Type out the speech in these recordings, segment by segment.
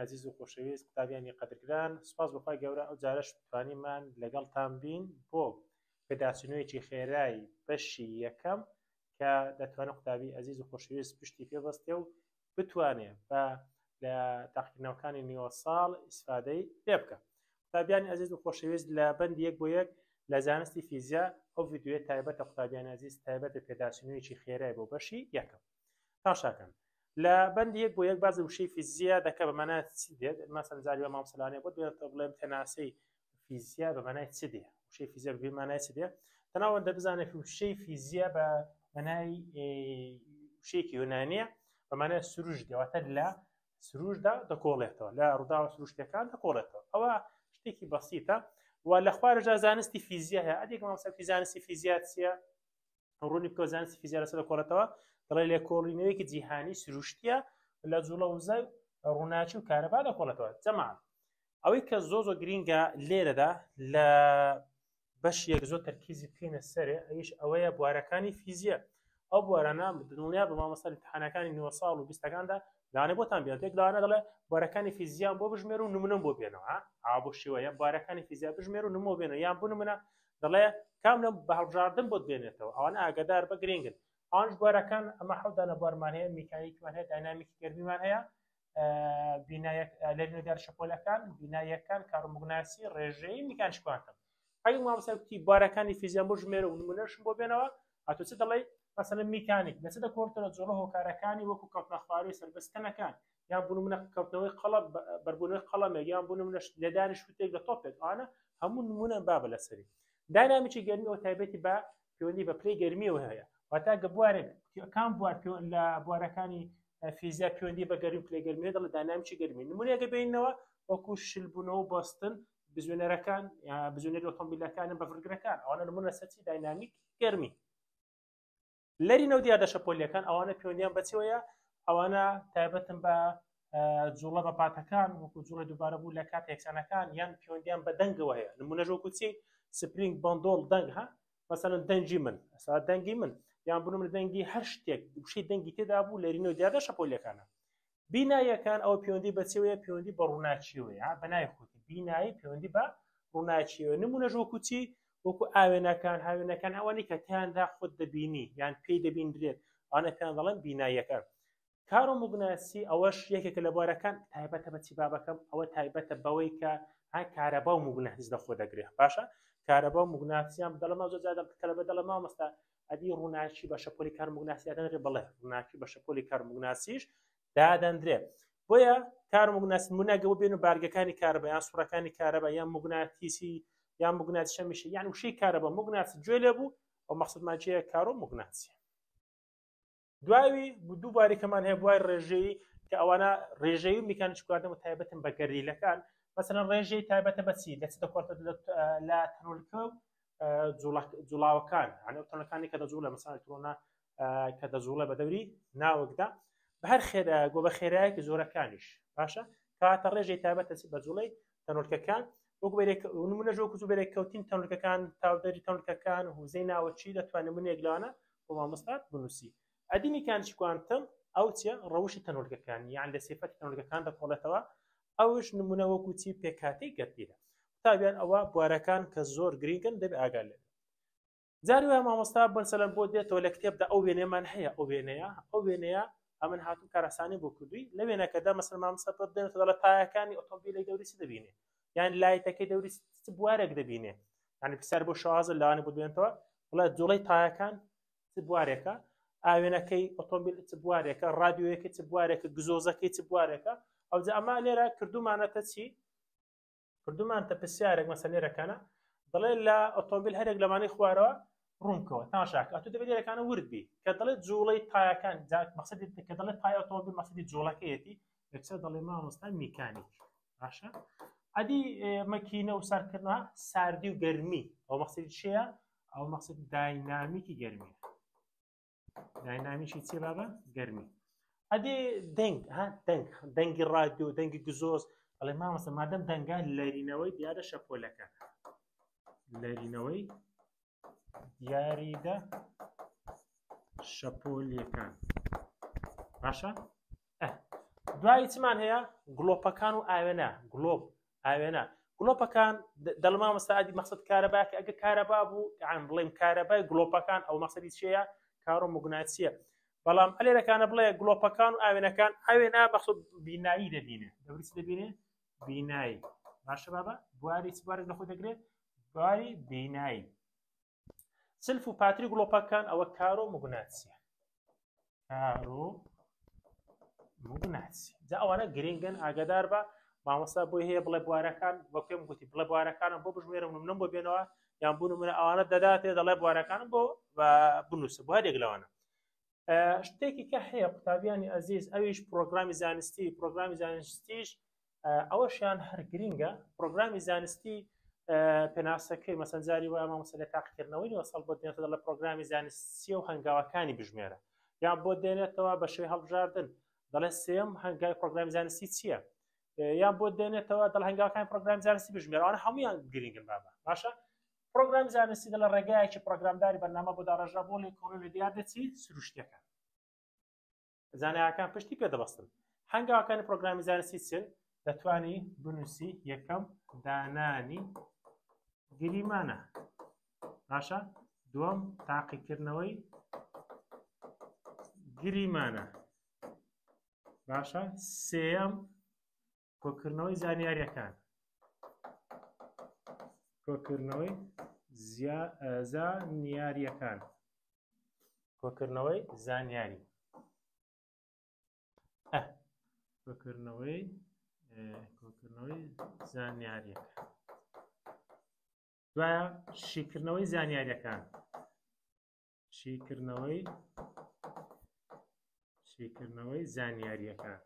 عزیز و خۆشەویست قوتابیانی قەدرگران سوپاس بەخوای گەورە ئەو جارەش توانیمان لەگەڵتان بین بۆ پێداچوونەوەیەکی خێرایی بەشی یەکەم کە دەتوانێت قوتابی عزیز و خۆشەویست پشتی پێبەستێ و بتوانێت بە لە تاقیکردنەوەکانی نیوە ساڵ ئیسفادەی لێ بکە. قوتابیانی عزیز و خۆشەویست لە بەندی 1 بۆ 1 لە زانستی فیزیا ئەو ڤیدیۆیە تایبەتە قوتابیانی عزیز تایبەتە پێداچوونەوەیەکی خێرای بۆ بەشی یەکەم. تاشاکەن لە بەندی 1 بۆ 1 باز وشەی فیزیا دەکە بە مانای چی دێت مەسەڵەن جاری مامۆستایانێ بۆ بڵێم تەناسەی فیزیا بە مانای چی دێ وشەی فیزیا بە مانای چی دێ تەناوەندە بزانێت وشەی فیزیا بە مانای وشەیەکی یۆنانیە بە مانای سروش دێواتە لە سروشدا دەکۆڵێتەوە لە ڕووداوە سروشتەکان دەکۆڵێتەوە ئەوە شتێکی بەسیتە و لە خوارەوە زانستی فیزیا هەیە ئەدێک مامۆستا زانستی فیزیا چییە ڕوونی بکە زانستی فیزیا لەسەر دەکۆڵێتەوە دەڵێ لێکۆڵینەوەیەکی جیهانی سروشتیە لە جوڵە وزە ڕووناچی و کارەبا دەکۆڵێتەوە جەماعەت ئەوەی کە زۆ گرینگە لێرەدا لە بەش یەک زۆر تەرکیزی بکەینە سەرێ ئەویش ئەوەیە بوارەکانی فیزیا ئەو بوارانە دڵنیا بە مامۆستا امتحانەکانی نیوە ساڵ و بیستەکاندا لانێ بۆتان بێت یەک لەوانە دەڵێ بوارەکانی فیزیان بۆ بژمێر و نمونەم بۆ بێنەوە بۆ شێوەیە بوارەکانی فیزیا بژمێر و نمۆ بێنەوە یان بوو نمونە دەڵێ کام لەم بە هەڵبژاردن بۆت بێنێتەوە ئەوانە ئاگادار بە گرنگن ئەوانش بوارەکان ئەمە حەودانە بوارمان هەیە میکانیکمان هەیە داینامیکی گەرمیمان هەیە لەرینەدار شەپۆلەکان بیناییەکان کارۆمەگناسی ڕێژەیی میکانیکی کوانتم ئەگەر مامۆستا وتی بوارەکانی فیزیان بۆ ژمێرە و نمونەشم بۆ بێنەوە هاتۆ چ دەڵێ مەسەڵەن میکانیک لەچ دەکۆڵێتەوە جوڵە هۆکارەکانی وەکو کەوتنە خواروی سەربەستنەکان یان بوو نمونە کەوتنەوەی قەڵەم بەربوونەوەی قەڵەمێک یان بوو نمونە لێدانی شوتێک لە تۆپێک ئەوانە هەموو نمونە بابە لەسەری داینامیکی گەرمی ئەو تایبەتی بە پەیوەندی بە پلەی گەرمیەوە هەیە واتە گە بوارێک کام بوار لە بوارەکانی فیزیا پەیوەندی بە گەرمی پلەی گەرمیە دەڵێ داینامیکی گەرمی نمونەیەکە بینەوە وەکو شلبوونەوە و بەستن بزوێنەرەکان یا بزوێنەری ئۆتۆمبیلەکان بە فرگرەکان ئەوانە نمونە سەرچی داینامیک گەرمی لەرینەوە دیاردە شەپۆلیەکان ئەوانە پەیوەندیان بەچەوەیە ئەوانە تایبەتن بە جوڵە بە پاتەکان وەکو جوڵە دووبارە بوو لە کات یەکسانەکان یان پەیوەندیان بە دەنگەوە هەیە نمونەش وەکو چی سپرینگ بەندۆڵ دەنگ ها مەسەڵەن دەنگی من ئەسا دەنگی من یان بوو نمونە دەنگی هەر شتێک وشەی دەنگی تێدا بوو لەرینەوە دیاردە شەپۆلیەکانە بیناییەکان ئەوە پەیوەندی بەچەوەیە پەیوەندی بە ڕووناچیەوەیە بەنای خۆتی بینایی پەیوەندی بە ڕووناچیەوە نمونەش وەکو چی وەکو ئاوێنەکان هاوێنەکان ئەوانەی کە تیاندا خۆت دەبینی یان پێی دەبیندرێت ئەوانە پێیان دەڵێن بیناییەکان کارۆمەگناسی ئەوەش یەکێکە لە بوارەکان تایبەتە بە چی بابەکەم ئەوە تایبەتە بەوەی کە کارەبا و موگناتیس دەخۆ دەگرێت باشە کارەبا و موگناتیسیان دەڵێمە زۆر جار کە لە بەدەڵە مامۆستا ئەدی ڕووناچی بە شەپۆلی کارۆمەگناسی دادەنرێت بڵێ ڕووناچی بە شەپۆلی کارۆمەگناسیش دادەنرێت بۆیە کارۆمەگناسی نمونەگە بۆ بێن و بارگەکانی کارەبا یان سوڕەکانی کارەبا یان موگناتیسی یان موگناتی شەمیشە یان وشەی کارەبا موگناتی گوێ لێ بوو ئەو مەقسەدمان چییە کارۆمەگناسی دوایی دوو باریکەمان هەیە بوای ڕێژەیی کە ئەوانە ڕێژەیی و میکانیکی کواردن و تایبەتن بە گەردیلەکان مەسەڵەن ڕێژەی تایبەتە بە چی لە چ دەکۆڵێتەوە لە تەنۆلکە و جوڵاوەکان یانە ئەو تەنۆلەکانی کە دەجوڵە مەسەڵەن ئەلکترۆنە کە دەجوڵە بە دەوری ناوەکدا بە هەر خێرایەک و بە خێرایەکی زۆرەکانیش باشە کاتە ڕێژەی تایبەتە بە جوڵەی تەنۆلکەکان وەکو نمونەش وەکو زوو کەوتین تەنۆلکەکان تاودەری تەنۆلکەکان هوزەی ناوەچی دەتوانێت نمونەیەک لەوانە بۆ مامۆستا بنووسی ئەدی میکانیکی کوانتم ئەو چیە ڕەوشی تەنۆلکەکان یان لە سێفەتی تەنۆلکەکان دەکۆڵێتەوە ئەوش نمونە وەکو چی پێکهاتەی گەردیلە قوتابیان ئەوە بوارەکان کە زۆر گرنگن دەبێت ئاگال لێ جاری وایە مامۆستا مەسەڵەن بۆ دێتەوە لە کتێبدا ئەو وێنەیەمان هەیە ئەو وێنەیە ئەمن هاتوو کارەسانی بۆ کردووی لە وێنەکەدا مەسەڵەن مامۆستا پێ بدەنێتەوە دەڵێ تایەکانی ئۆتۆمبیلەی دەوری چ دەبینێ یان لایتەکەی دەوری چ بوارێک دەبینێ یعنی پرسیار بۆ شازە لەوانێ بۆ بێنێتەوە بڵێ جوڵەی تایەکان چ بوارێکە ئاوێنەکەی ئۆتۆمبیل چ بوارێکە ڕادیۆیەکەی چ بوارێکە گزۆزەکەی چ بوارێکە ئەو جا ئەمە لێرە کردومانەتە چی کردومانتە پرسیارێک مەسەڵەن لێرەکانە دەڵێ لە ئۆتۆمبیل هەرێک لەمانەی خوارەوە ڕوونکەوە تاشاکە ئەتو دەبێت لێرەکانە وردبی کە دەڵێت جوڵەی تایەکان مەقسەدی کە دەڵێت تای ئۆتۆمبیل مەقسەدی جوڵەکەیەتی یەکسەر دەڵێ مامۆستا میکانیک باشە ئەدی مەکینە و سەرکردنەوە ساردی و گەرمی ئەو مەقسەدی چییە ئەو مەقسەد داینامیکی گەرمی داینامیکی چی بابە گەرمی ئەدی دەنگی ڕادیۆ دەنگی گزۆز ئەڵێ مامۆستا مادەم دەنگە لەرینەوەی دیارە شەپۆلەکە لەرینەوەی دیاریدە شەپۆلیەکان باشە دوای چمان هەیە گڵۆپەکان و ئاوێنە گڵۆب ئاوێنە گڵۆپەکان دەڵما مەستعادی مەقصد کارەباکە ئەگە کارەبا بوو عام بڵێم کارەبای گڵۆپەکان ئەو مەقصدی چیەیە کارۆمەگوناتسیە بەڵام ئەلێرەکانە بڵێ گڵۆپەکان و ئاوێنەکان ئاوێنە مەقصود بینایی دەبینێ دەبریت دەبینێ بینایی باشە بابە بواری چ بوارێک لە خۆی دەگرێت بواری بینایی سلف و پاتری گڵۆپەکان ئەوە کارۆمەگوناتسیە کارۆمەگوناتسی جا ئەوانە گرنگن ئاگادار بە مامۆستا بۆی هەیە بڵێ بوارەکان وە پێم گوتی بڵێ بوارەکانم بۆ بژمێرە نمونەم بۆ بێنەوە یان بوون منە ئەوانە دەداتێ دەڵێ بوارەکانم بۆ بنووسە بۆ هەرێک لەوانە شتێکی کە هەیە قوتابیانی ئەزیز ئەویش پرۆگرامی زانستیش ئەوەشیان هەر گرینگە پرۆگرامی زانستی پێناسەکەی مەسەنجاری وایە مامۆستا لە تاقیکردنەوەی وەسەڵ بۆ دێنێتەوە لە پرۆگرامی زانستی و هەنگاوەکانی بژمێرە یان بۆ دێنێتەوە بە شێوەی هەڵبژاردن دەڵێ سێم هەنگاوی پرۆگرامی زانستی چییە یان بۆ دێنێتەوە دڵ هەنگاوەکانی پرۆگرامی زانستی بژمێرە ئەوانە هەموویان گرنگن بابە باشە پرۆگرامی زانستی دەڵێ ڕێگایەکی پرۆگرامداری بەرنامە بۆ داڕێژرا بۆ لێکۆڵین لە دیار دەچی سروشتیەکان زانایەکان پشتی پێدەبەستن هەنگاوەکانی پرۆگرامی زانستی چن دەتوانی بنووسی یەکەم دانانی گریمانە باشە دووەم تاقیکردنەوەی گریمانە باشە سێەم کۆکردنەوەی زانیاریەکان کۆکردنەوەی زانیاریەکان کۆکردنەوەی زانیاری کۆکردنەوەی زانیاریەکان دوایە شیکردنەوەی زانیاریەکان شیکردنەوەی زانیاریەکان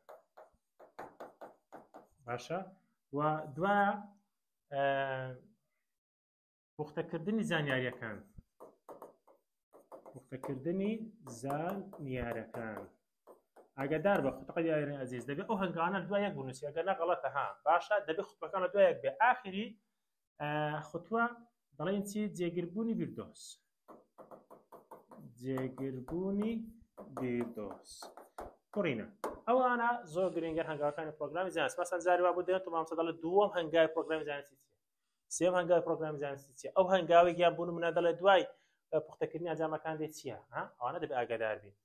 باشە و دوایە پوختەکردنی زانیاریەکان ئاگادار بە خوتەقە دیارە ئەزیز دەبێت ئەو هەنگاوانە دوای یەک بنووسی ئەگەر نەغەڵەتە ها باشە دەبێت خوتبەکان لە دوای یەک بێ ئاخری خوتوە دەڵێن چی جێگیربوونی بیردۆس کوڕینە ئەوانە زۆر گرنگە هەنگاوەکانی پرۆگرامی زانست مەسەن جاری وا بۆ دێنێتەوە مامۆستا دەڵێت دووەم هەنگاوی پرۆگرامی زانستی چییە سێم هەنگاوی پرۆگرامی زانستی چییە ئەو هەنگاوی گیان بوون منە دەڵێت دوای پوختەکردنی ئەنجامەکان دێت چییە ئەوانە دەبێت ئاگادار بین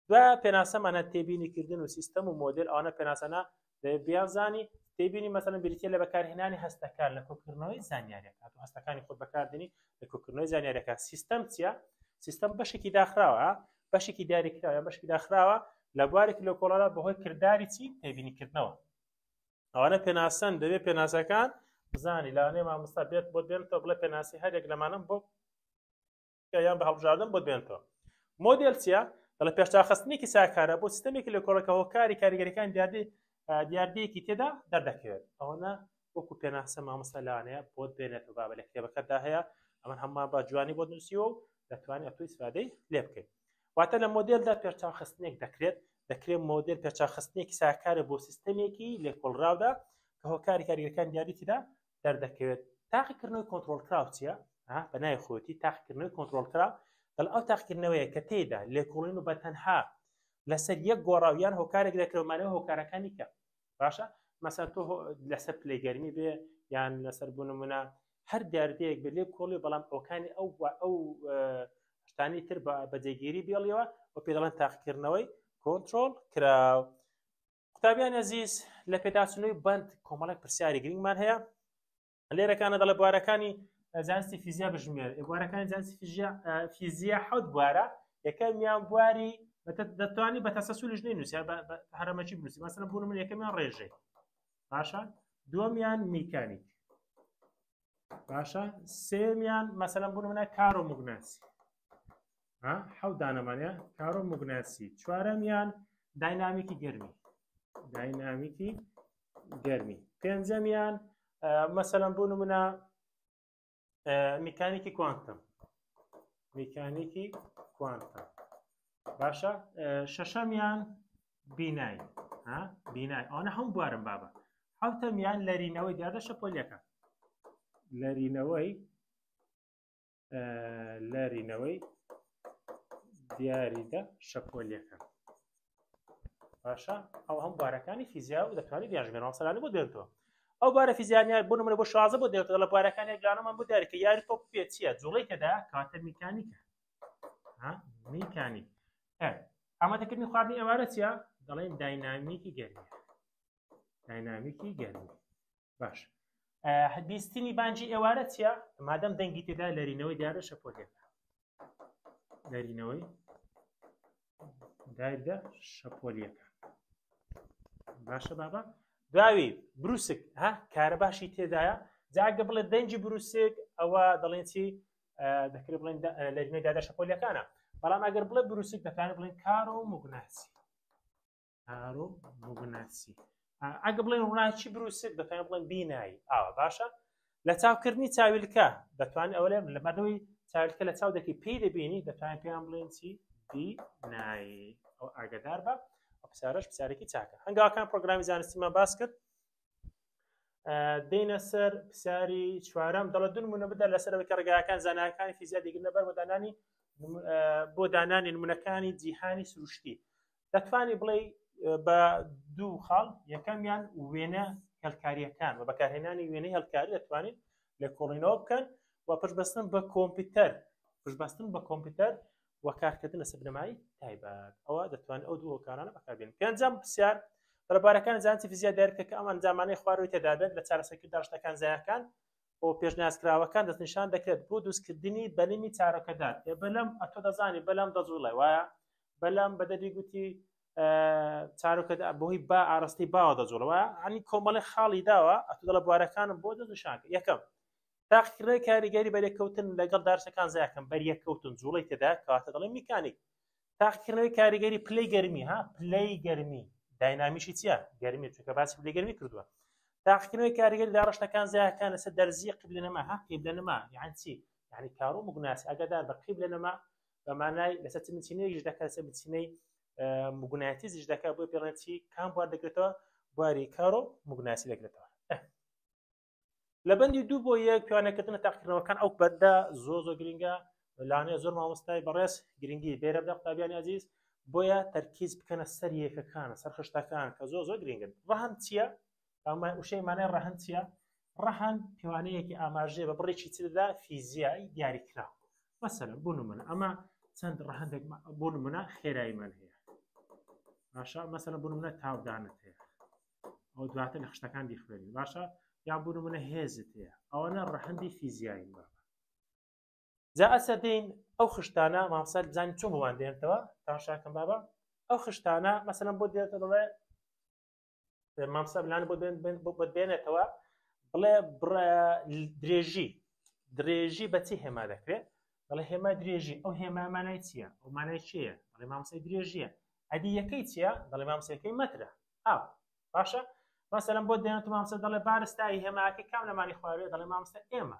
دوای پێناسەمانە تێبینیکردن و سیستەم و مۆدل ئەوانە پێناسانە بیانزانی تێبینی مەسەڵەن بریتە لە بەکارهێنانی هەستەکان لە کۆکردنەوەی زانیاریەکان و هەستەکانی خۆت بەکاردێنی لە کۆکردنەوەی زانیاریەکان سیستەم چییە سیستەم بەشێکی داخراوە بەشێکی دیاریکراوە یان بەشێکی داخراوە لە بوارێکی لۆکۆڵەدا بەهۆی کردداری چی تێبینیکردنەوە ئەوانە پێناسەن دەبێت پێناسەکان بزانی لاوانەیە مامۆستا بێت بۆ بێنێتەوە بڵێ پێناسی هەرێک لەمانم بۆ یان بە هەڵبژاردن بۆ بێنێتەوە مۆدێل چییە دەڵێ پێشتاخستنێکی ساکارە بۆ سیستەمێکی لێکۆڵەکە هۆکاری کاریگەریەکان دیاردەیەکی تێدا دەردەکەوێت ئەوەنە وەکو پێناسە مامۆستا لەوانەیە بۆت بێنێتەوە بابە لە کتێبەکەتدا هەیە ئەمە هەمووان بە جوانی بۆ نووسیوە و دەتوانێت ئەتوی ئیسفادەی لێ بکەیت واتە لە مۆدێلدا پێشتاخستنێک دەکرێت مۆدل پێشتاخستنێکی ساکارە بۆ سیستەمێکی لێکۆڵراودا کە هۆکاری کاریگەریەکان دیاری تێدا دەردەکەوێت تاقیکردنەوەی کۆنتڕۆڵکراو چییە بەنای خۆتی تاقیکردنەوەی کۆنتڕۆڵکراو دەڵ ئەو تاقیکردنەوەیە کە تێدا لێکۆڵین و بەتەنها لەسەر یەک گۆڕاویان هۆکارێک دەکرێتمانەوە هۆکارەکانی کە باشە مەسەن تۆ لەسەر پلەیگەرمی بێ یان لەسەر بوونمونە هەر دیاردەیەک بێ لێ کۆڵی بەڵام ئەوکانی ئەو شتانی تر بە جێگیری بێڵیەوە و پێ دەڵێن تاقیکردنەوەی کۆنتڕۆڵ کراو قوتابیان ئەزیز لە پێداچوونەوەی بەند کۆمەڵێک پرسیاری گرنگمان هەیە لێرەکانە دەڵێ بوارەکانی زانستی فیزیا بژمێر بوارەکانی زانستی فیزیا حەوت بوارە یەکەمیان بواری دەتوانی بە تەسەسولی ژنەی نووسیا هەرەمەچی بنووسی مەسەڵەن بوون من یەکەمیان ڕێژەی باشە دووەمیان میکانیک باشە سێمیان مەسەڵەن بوون منە کارۆمەگوناتسی حەوت دانەمانەیە کارۆمەگوناتسی چوارەمیان داینامیکی گەرمی پێنجەمیان مەسەڵەن بوون منە میکانیکی کوانتم باشە شەشەمیان بینایی ئەوانە هەموو بوارن بابە حەوتەمیان لەرینەوەی دیاردە شەپۆلیەکە لەرینەوەی دیاریدە شەپۆلیەکە باشە ئەو هەم بارەکانی فیزیا و دەتوانێت دیاژمێنەوە سەلانی بۆ دێتەوە ئەو بارە فیزیانیا بۆ نمونە بۆ 16 بۆ دێتەوە لە بارەکانی گرانەمان بۆ دیارکە یاری تۆپ پێ چییە جوڵەی تێدا کاتە میکانیکە میکانیک ئامادەکردنی خواردنی ئێوارە چییە دەڵێن داینامیکی گەرمی داینامیکی گەرمی باش بیستنی بانجی ئێوارە چییە مادەم دەنگی تێدا لەرینەوەی دیارە شەپۆلێکە لەرینەوەی دایردا شەپۆلیەکە باشە بابا داوی بروسک کارە باشی تێدایە جاگە بڵێ دەنجی بروسک ئەوە دەڵێن چی دەکرێت بڵێن لەرینەوەی دادا شەپۆلیەکانە بەڵام ئەگەر بڵێ بروسک دەتوانێت بڵێن کارۆ موگناسی کارۆ موگناسی ئەگە بڵێن ڕووناچی بروسک دەتوانێت بڵێن بینایی ئاوە باشە لە چاوکردنی چاویلکە دەتوانێت ئەوە لە مەدەوەی چاویلکە لە چاو دەکەی پێی دەبینی دەتوانێت پێیان بڵێن چی بینایی ئەو ئاگدار بە ئەو پرسیارەش پرسیارێکی چاکە هەنگاوەکان پرۆگرامی زانستیمان باس کرد دێنە سەر پرسیاری چوارەم دەڵێت دوو نمونە بدە لەسەرەوەی کە ڕێگاکان زانایەکانی فیزیا دیگرنە بەر بۆ دانانی نمونەکانی جیهانی سروشتی دەتوانی بڵێ بە دوو خاڵ یەکەمیان وێنە هەلکاریەکان و بەکارهێنانی وێنەی هەلکاری دەتوانین لە کۆڵینەوە بکەن و پشتبەستن بە کۆمپیوتەر پشتبەستن بە کۆمپیوتەر و کارکردن لە سەبنەمایی تایبەت ئەوە دەتوانێت ئەو دوو هۆکارانە بەکاربێن پێنجەم پرسیار بەرەبارەکانی زانستی فیزیا دەرکە کە ئەمان زمانەی خواروی تێدابێت لە چارەسەرکردنی داشتەکان زایەکان بۆ پێشنیازکراوەکان دەستنیشان دەکرێت بۆ دروستکردنی بەلەمی چارەکەدار بەلەم ئەتۆ دەزانی بەلەم دەجوڵێ وایە بەلەم بەدەری گوتی چارەکەدا بۆی با ئاڕستی باوە دەجوڵەوە ئەنی کۆمەڵی خاڵی داوە ئەتۆ دەڵە بوارەکانم بۆ دەستنیشانکە یەکەم تاقیکردنەوەی کاریگەری بەریەکەوتن لەگەڵ دارچەکان زایەکەم بەریەکەوتن جوڵەی تێدا کەواتە دەڵێن میکانیک تاقیکردنەوەی کاریگەری پلەی گەرمی پلەی گەرمی داینامیشی چییە گەرمی چونکە باسی پلەی گەرمی کردووە تاقیکردنەوەی کاریگەری داڕشتەکان زایەکان لەسەر دەرزی قیبلەنەما قیبلەنەما یعنی چی یعنی کارۆ موگناسی ئەگەدار بە قیبلەنەما بەمانای لەسەر چمچینەیەکیش دەکات لەسەر بچینەی موگناتیزیش دەکات بۆ پێڵێن چی کام بوار دەگرێتەوە بواری کارۆ موگناسی دەگرێتەوە لە بەندی 2 بۆ 1 پیاوانەکردنە تاقیکردنەوەکان ئەو بەندە زۆر گرنگە لانەیە زۆر مامۆستای بەڕێز گرنگی بێرە بدە قوتابیانی عزیز بۆیە تەرکیز بکەنە سەر یەکەکانە سەر خشتەکان کە زۆر گرنگن ڕەهەن چییە وشەی مانای ڕەهەن چییە ڕەهەن پیاوانەیەکی ئاماژەیە بە بڕێکی چدا فیزیایی دیاریکراوە مەسەلەن بۆ نمونە ئەمە چەند ڕەهەندێک بۆ نمونە خێراییمان هەیە باشە مەسەلەن بۆ نمونە تاودانت هەیە ئەو دواتر لە خشتەکان دیخوێنین باشە یان بۆ نمونە هێزت هەیە ئەوەنە ڕەهەندی فیزیایی بابە جا ئەسە دێن ئەو خشتانە مامۆستا بزانین چۆن بۆوان دێنێتەوە تاشاکەم بابە ئەو خشتانە مەسەلەن بۆ دێتە دەڵێ مامۆستا بلانە بۆ بێنێتەوە بڵێ درێژی بەچی هێما دەکرێت دەڵێ هێما درێژی ئەو هێما مانای چییە ئەو مانای چییە دەڵێ مامۆستای درێژیە ئەدی یەکەی چییە دەڵێ مامۆستایەکەی مەترە باشە مەسەلەن بۆ دێنێت مامۆستا دەڵێ بارستایی هێماکەی کام لەمانی خواروێ دەڵێ مامۆستا ئێمە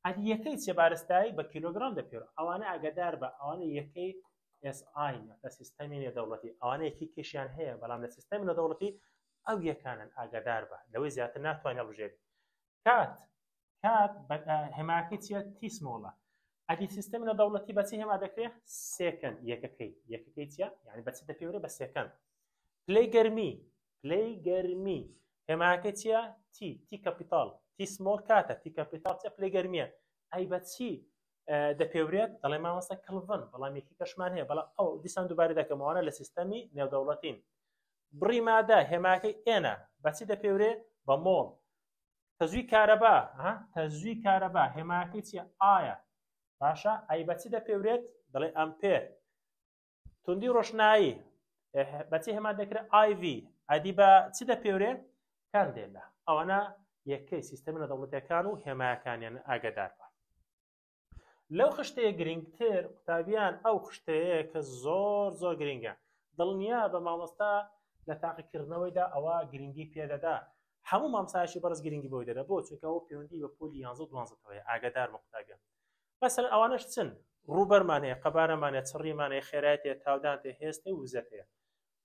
ئەدی یەکەی چێ بارستایی بە کیلۆگرام دەپێرە ئەوانە ئاگادار بە ئەوانە یەکەی SI لە سیستەمی نێودەوڵەتی ئەوانە یەکی کێشیان هەیە بەڵام لە سیستەمی نێودەوڵەتی ئەو یەکانن ئاگادار بە لەوەی زیاتر ناتوانێت هەڵبژێت کات هێماکەی چیە تیسمۆڵە ئەدی سیستەمی نێودەوڵەتی بەچی هێما دەکرێت سێکەند یەکەکەی چیە یعنی بەچی دەپێورێت بە سێکەند پلەی گەرمی هێماکە چییە تی کەپیتاڵ تی سمۆڵ کاتە تی کەپیتاڵ چە پلەی گەرمیە ئەی بەچی دەپێورێت دەڵێ مامۆستا کلڤن بەڵام یەکی کەشمان هەیە بەڵام ئەو دیسان دووبارە دەکەمەوانە لە سیستەمی نێودەوڵەتین بڕی مادە هێماکەی ئێنە بەچی دەپێورێت بە مۆڵ تەزوی کارەبا هێماکەی چیە ئایە باشە ئەی بەچی دەپێورێت دەڵێ ئەمپێر توندی ڕۆشنایی بەچی هێما دەکرێت IV ئەدی بە چی دەپێورێت کاندێلا ئەوەنە یەکەی سیستەمی نێودەوڵەتیەکان و هێمایەکانیان ئاگادار بە لەو خشتەیە گرنگتر قوتابیان ئەو خشتەیە کە زۆر گرنگە دڵنیا بە مامۆستا لە تاقیکردنەوەیدا ئەوە گرنگی پێدەدا هەموو مامۆستایەکی بەڕێز گرنگی بۆی دەدا بۆ چونکە ئەو پەیوەندی بە پۆلی 11-12 ئاگادار بە قوتابیان مەسەلەن ئەوانەش چن ڕوبەرمان هەیە قەبارەمان هەیە چڕیمان هەیە خێرایەت هەیە تاودانت هەیە هێستە و وزەت هەیە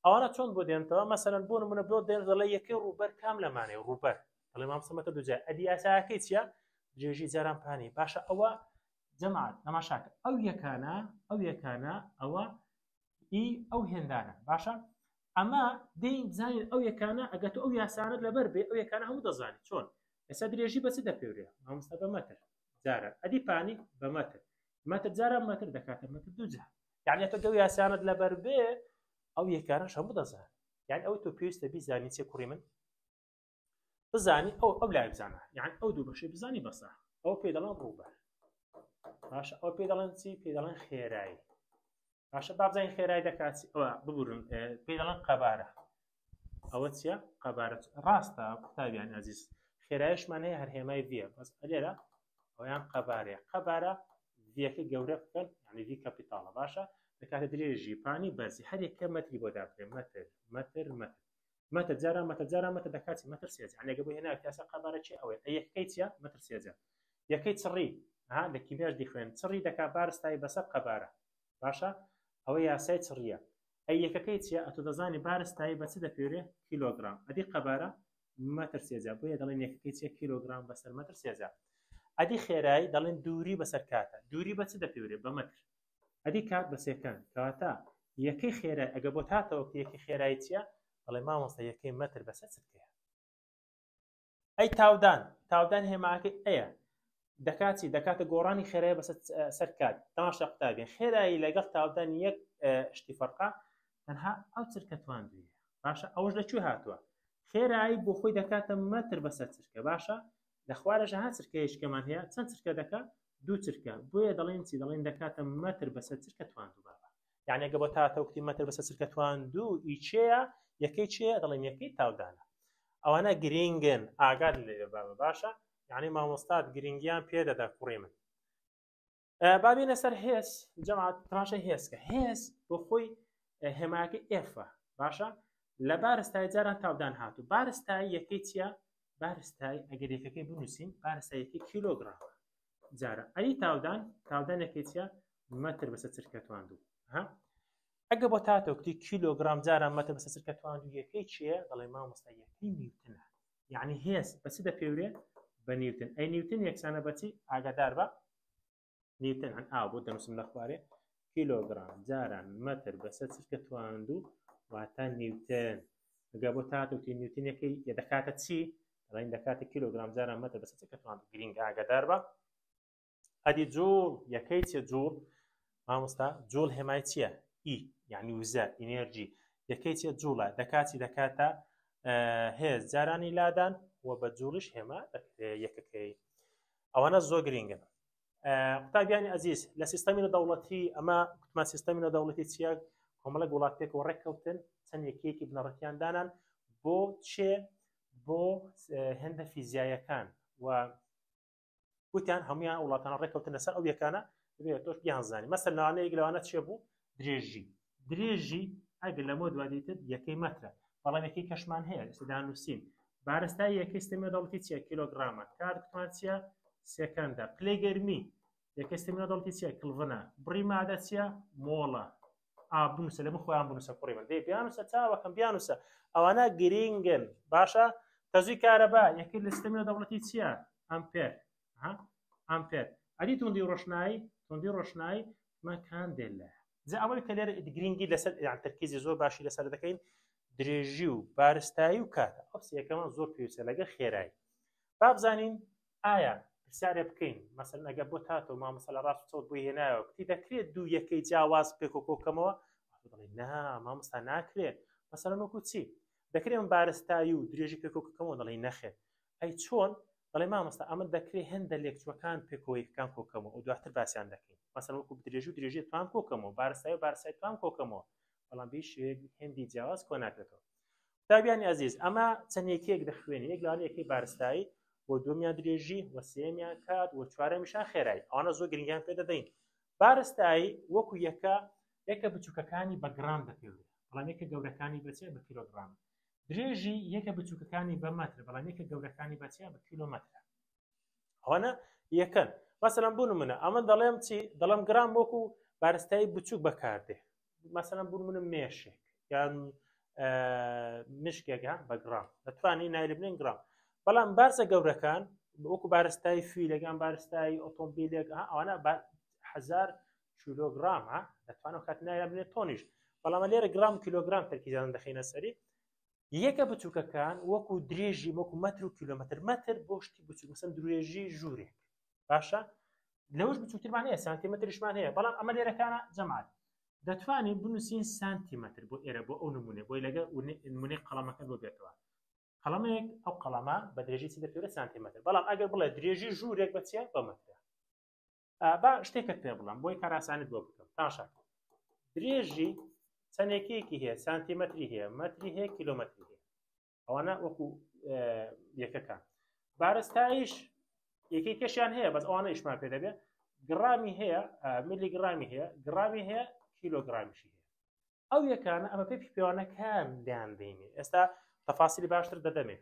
ئەوانە چۆن بۆ دێنێتەوە مەسەلەن بۆ نمونە بۆ دێن دەڵێ یەکەی ڕوبەر کام لەمانەیە ڕوبەر دەڵێ مامۆستا دووجار ئەدی یاساکەی چییە درێژی جاران پانی باشە ئەوە جەماعەت نەماشاکە ئەو یەکانە ئەوە ئەو هێندانە باشە ئەمە دەی بزانین ئەو یەکانە ئەگەر ئەو یاسانت لەبەر بێ ئەو یەکانە هەموو دەزانێت چۆن ئێستا درێژی بەچ دەپێورێ مامۆستا بە مەتر جارە ئەدی پانی بە مەتر جارە مەتر دەکاتە مەتر دووجار یعنی تۆ ئەو یاسانت لەبەر بێ ئەو یەکانەش هەموو دەزانێت یعنی ئەو تۆ پێویستە بیزانی چێ کوڕی من بزانی ئەو لای بزانە یعنی ئەو دوو بەشەی بزانی بەسە ئەو پێ دەڵێن ڕووبەر باشە ئەو پێ دەڵێن چی پێ دەڵێن خێرایی باشە بابزانین خێرایی دەکاتی ئەوە ببورن پێ دەڵێن قەبارە ئەوە چییە قەبارە ڕاستە قوتابیان عەزیز خێراییشمان هەیە هەر هێمای ڤیە بەس لێرە ئەویان قەبارەیە قەبارە ڤیەکەی گەورە بکەن یعنی ڤی کەپیتاڵە باشە دەکاتە درێژی پانی بەرزی هەر یەکە مەتری بۆ دابرێ مەتر جارە مەتر دەکاتی مەتر سێجار یعنی ئەگە بۆ هێنا کاسە قەبارە چی ئەوەیە یەکەی چییە مەتر سێجار یەکەی چڕی لە کیمیاش دیخوێن چڕی دەکا بارستایی بەسەر قەبارە باشە ئەوە یاسای چڕیە ئەی یەکەکەی چییە ئەتۆ دەزانی بارستایی بە چ دەپێورێ کیلۆگرام ئەدی قەبارە مەتر سێجار بۆیە دەڵێن یەکەکەی چییە کیلۆگرام بەسەر مەتر سێجار ئەدی خێرایی دەڵێن دووری بەسەر کاتە دووری بە چ دەپێورێ بە مەتر ئەدی کات بە سێکەن کەواتە یەکەی خێرای ئەگە بۆ تاتەوە یەکەی خێرایی چییە دەڵێ مامۆستا یەکەی مەتر بەسەر چرکەیە ئەی تاودان هێماکەی ئەیە دەکاتی دەکاتە گۆڕانی خێرای بەسەر سەر کات تەماشا قوتابیان خێرایی لەگەڵ تاودان یەک شتی فەرقا تەنها ئەو چرکە تواندویە باشە ئەوەش لەکوێ هاتووە خێرایی بۆ خۆی دەکاتە مەتر بەسەر چرکە باشە لە خوارەژە ها چرکەیەشکەمان هەیە چەند چرکە دەکا دوو چرکە بۆیە دەڵێن چی دەڵێن دەکاتە مەتر بەسەر چرکە تواندوو بابا یعنی ئەگە بۆ تاتەوەکتی مەتر بەسەر چرکە تواندوو ئیچەیە یەکەی چییە دەڵێن یەکەی تاودانە ئەوانە گرینگن ئاگاد لێ بابە باشە یعنی مامۆستات گرنگیان پێدەدا کوڕی من بابینە سەر هێز جەماعەت تەماشای هێزکە هێز بۆ خۆی هێمایەکە ئێفە باشە لە بارستای جاران تاودان هاتوو بارستای یەکەی چییە بارستای ئەگەر یەکەکەی بنووسین بارستای یەکەی کیلۆگرام جارە ئەی تاودان یەکەی چییە مەتر بەسەر چرکە تواندوو ئەگە بۆ تاتەوەکتی کیلۆگرام جاران مەتر بەسەر چرکە تواندوو یەکەی چییە دەڵێ مامۆستا یەکەی نیوتنە یعنی هێز بە چ دەپێورێ بە نیوتن ئەی نیوتن یەکسانە بەچی ئاگادار بە نیوتن هەن ئاو بۆ دەنووسم لە خوارێ کیلۆگرام جاران مەتر بەسەر چرکە تواندوو واتە نیوتن ئەگە بۆ تاتەوەکتی نیوتنەکەی دەکاتە چی دەڵێن دەکاتە کیلۆگرام جاران مەتر بەسەر چرکە تواندوو گرنگ ئاگادار بە ئەدی جوڵ یەکەی چیە جوڵ مامۆستا جوڵ هێمای چییە ئی یعنی وزە ئینێرجی یەکەی چیە جوڵە دەکاتی دەکاتە هێز جارانی لادان و بە جوڵش هێما دەکرێت یەکەکەی ئەوانە زۆر گرنگن قوتابیانی عەزیز لە سیستەمی نەدەوڵەتی ئەمە گوتمان سیستەمی نەدەوڵەتی چیە کۆمەڵە وڵات پێکەوە ڕێککەوتن چەند یەکەیەکی بنەڕەتیان دانان بۆ چێ بۆ هێندە فیزیایەکان و گوتیان هەمویان وڵاتانە ڕێککەوتن لەسەر ئەو یەکانە دەبێت تۆش بیانزانی مەسەڵەن لەوانەیەک لەوانە چێ بوو درێژی ئەگەر لەمە دوادیتر یەکەی مەترە بەڵام یەکەی کەشمان هەیە لەسەر دانووسین بارستای یەکەی سیستەمی نەدەوڵەتی چییە کیلۆگرامە کات گوتمان چییە سێکەندە پلەی گەرمی یەکەی سیستەمی نەدەوڵەتی چییە کلڤنە بڕی مادە چییە مۆڵە بنووسە لەمە خۆیان بنووسە کوڕی من دەی بیانووسە چاوەکەم بیانووسە ئەوانە گرینگن باشە تەزوی کارەبا یەکەی لە سیستەمی نەدەوڵەتی چییە ئەمپێر ئەدی توندی ڕۆشنایی من کاندێلە جا ئەوەی کە لێرە گرینگی لەسەر تەرکیزی زۆر باشی لەسەر دەکەین درێژی و بارستایی و کاتە ئەو سێکەمان زۆر پێویستە لەگەڵ خێرایی بابزانین ئایا پرسیارێ بکەین مەسەڵەن ئەگەر بۆ تاتەوە مامۆستا لە ڕاست و چەوت بۆی هێنایەوە کتی دەکرێت دوو یەکەی جیاواز پێکۆکۆکەمەوە دەڵێ نا مامۆستا ناکرێت مەسەڵەن وەکو چی دەکرێت من بارستایی و درێژی پێکۆکەکەمەوە دەڵێ نەخێت ئەی چۆن دەڵێ مامۆستا ئەمە دەکرێت هێندە لێکچوەکان پێکۆیەکان کۆکەمەوە و دواتر باسییان دەکەین مەسەڵەن وەکو درێژی و درێژی توان کۆکەمەوە بارستایی و بارستایی توان کۆکەمەوە بەڵام بێ شوێک هێندی جیاواز کۆ ناکرێتەوە قوتابیانی عەزیز ئەمە چەند یەکێک دەخوێنی یەک لەوانە یەکەی بارستایی بۆ دووەمیان درێژی و سێمیان کات و چوارەمیشان خێرایی ئەوانە زۆر گرنگیان پێ دەدەین بارستایی وەکو یەکە بچووکەکانی بە گرام دەپێورێت بەڵام یەکە گەورەکانی بەچێ بە کیلۆگرام درێژی یەکە بچووکەکانی بە مەتر بەڵام یەکە گەورەکانی بەچێ بە کیلۆمەتر ئەوانە یەکەن مەسەڵەن بوون منە ئەمە دەڵێم چی دەڵێم گرام وەکو بارستایی بچووک بەکاردێ مەسەڵەن بوون منە مێشێک یان مشکێک بە گرام دەتوانی نایل بنێن گرام بەڵام بارزە گەورەکان وەکو بارستایی فیلەکان بارستایی ئۆتۆمبیلێک ئەوانە 1000 کیلۆگرام دەتوانێت کات نایل بنێت تۆنیش بەڵام لێرە گرام کیلۆگرام تەرکیزیان دەخینە سەری یەکە بچووکەکان وەکو درێژی وەکو مەتر و کیلۆمەتر مەتر بۆ شتی بچووک مثلا درێژی ژوورێک باشە لەوەش بچووکترمان هەیە سانتیمەتریشمان هەیە بەڵام ئەمە لێرەکانە جەماعەت دەتوانین بنووسین سانتیمەتر بۆ ئێرە بۆ ئەو نمونێ بۆی لەگە نمونەی قەڵەمەکە بۆ بێتەوە قەڵەمێک ئەو قەڵەمە بە درێژی چی دەکەوێت سانتیمەتر بەڵام ئەگەر بڵێ درێژی ژوورێک بەچیە بە مەترە با شتێکت پێ بڵام بۆی کاراسانیت بۆ بکەم تاشا درێژی چەندێکێکی هەیە سانتیمەتری هەیە مەتری هەیە کیلۆمەتری هەیە ئەوانە وەکو یەکەکان بارستایش یەکێکیشیان هەیە بەس ئەوانە ئیشمان پێ دەبێت گڕامی هەیە میلیگرامی هەیە گڕامی هەیە کیلۆگرامیشی هەیە ئەو یەکانە ئەمە پێی پیاوانەکان دایان دەینێ ئێستا تەفاسیلی باشتر دەدەمێ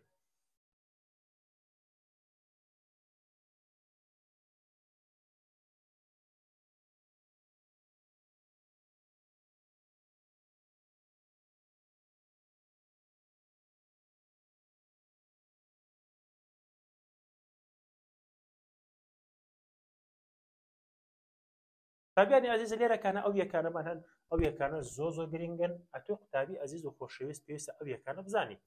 قوتابیانی عزیز لێرەکانە ئەو یەکانەمان هەن ئەو یەکانە زۆر گرنگن ئەتۆ قوتابی عزیز و خۆشەویست پێویستە ئەو یەکانە بزانی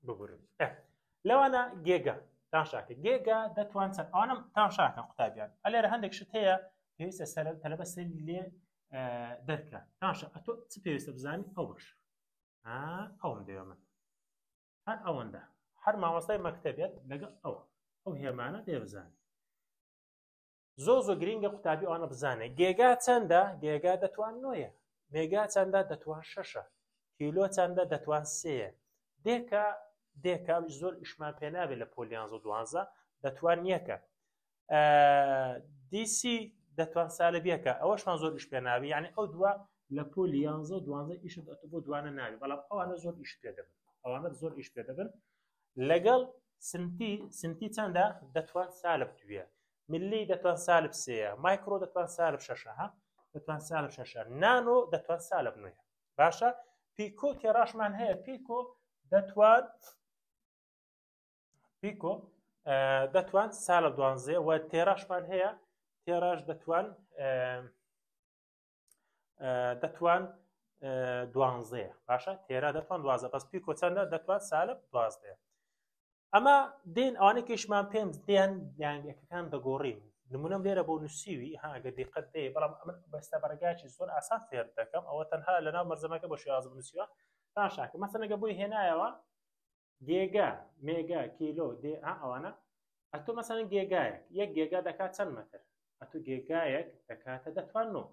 ببورن لەوانە گێگا تاشاکە گێگا دەتوان چەند ئەوانم تاشاکە قوتابیان ئەلێرە هەندێک شت هەیە پێویستە تەلەبە سەری لێ دەرکە تاشا ئەتۆ چ پێویستە بزانی ئەو باش ئەوم دەوێ من هەر ئەوەندە هەر مامۆستای مەکتەبێت لەگەڵ ئەو هێمانە دێ بزانی زۆر گرنگە قوتابی ئەوانە بزانێ گێگا چەندە گێگا دەتوان نۆیە مێگا چەندە دەتوان شەشە کیلۆ چەندە دەتوان سێیە دێکە زۆر ئیشمان پێ نابێت لە پۆل 11 دەتوان یەکە دیسی دەتوان سالبیەکە ئەوەشمان زۆر ئیش پێ ناوی یعنی ئەو دووە لە پۆل 11 ئیشت بۆ دوانە ناوی بەڵام ئەوانە زۆر ئیش پێ دەبن ئەوانە زۆر ئیش پێ دەبن لەگەڵ سنتی چەندە دەتوان سالب دوێ ملی دەتوان سالب سێیە مایکرۆ دەتوان سالب شەشە دەتوان سالب شەشە نانۆ دەتوان سالب نوێ باشە پیکۆ تێڕاشمان هەیە پیکۆ دەتوان سالب دوانزێ و تێڕاشمان هەیە تێڕاش دەتوان دوانزێ باشە تێرا دەتوان دوازە بەس پیکۆ چەندە دەتوان سالب دوازدێ ئەمە دێن ئەوانێکیشمان پێم دێن یانگەکەکان دەگۆڕین نمونەم لێرە بۆ نووسیوی ئەگە دیقەت دێ بەڵام ئەمە بەستە بەرەگایکی زۆر ئاسان فێر دەکەم ئەوە تەنها لەناو مەرجەمەکە بۆ شێوازم نووسیوە تاشاکە مەسەلەنەگە بۆی هێنایەوە گێگا مێگا کیلۆ دێ ئەوانە ئەتۆ مەسەلەن گێگایەک یەک گێگا دەکات چەند مەتر ئەتۆ گێگایەک دەکاتە دەتوان نۆ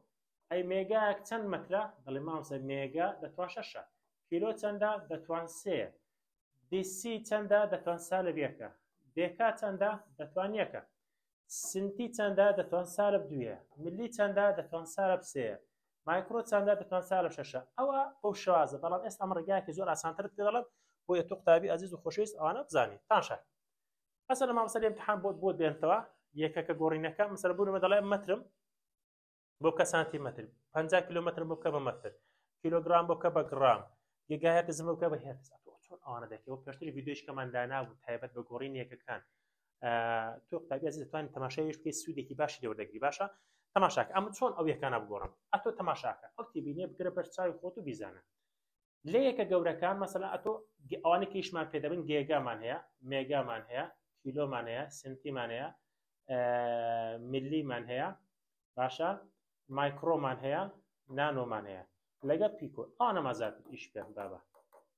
ئەی مێگایەک چەند مەترە دەڵێ مامۆستا مێگا دەتوان شەشە کیلۆ چەندە دەتوان سێ دیسی چەندە دەتوان سالب یەکە دێکا چەندە دەتوان یەکە سنتی چەندە دەتوان سالب دوویە ملی چەندە دەتوان سالب سێیە مایکرۆ چەندە دەتوان سالب شەشە ئەوە بەو شێوازە بەڵام ئێستا ئەم ڕێگایەکی زۆر ئاسانترت پێ دەڵێم بۆیە تۆ قوتابی عەزیز و خۆشەویست ئەوانە بزانی تاشا مەسەلەن مامۆستا ئیمتیحان بۆ بێنتەوە یەکەکە گۆڕینەکە مەسەلەن بوونمە دەڵێ مەترم بۆ بکە سانتیمەتر 50 کیلۆمەتر بۆ بکە بە مەتر کیلۆگرام بۆ بکە بە گرام گێگا هەرتزم بۆ بکە بە هێرتز ئەوانە دەکەوە پێشتری ڤیدیۆیشکەمان دانابوو تایبەت بە گۆڕین یەکەکان تۆ قوتابی عەزیز دەتوانیت تەماشایش بکەیت سوودێکی باشی لێوەردەگری باشە تەماشاکە ئەمە چۆن ئەو یەکانە بگۆڕم ئەتۆ تەماشاکە ئەو تێبینێ بگرە بەر چاوی خۆت و بیزانە لێ یەکە گەورەکان مەسەلەن ئەتۆ ئەوانێکی ئیشمان پێ دەبن گێگامان هەیە مێگامان هەیە کیلۆمان هەیە سنتیمان هەیە ملیمان هەیە باشە مایکرۆمان هەیە نانۆمان هەیە لەگە پیکۆ ئەوانە مازاتر ئیش پێ بابە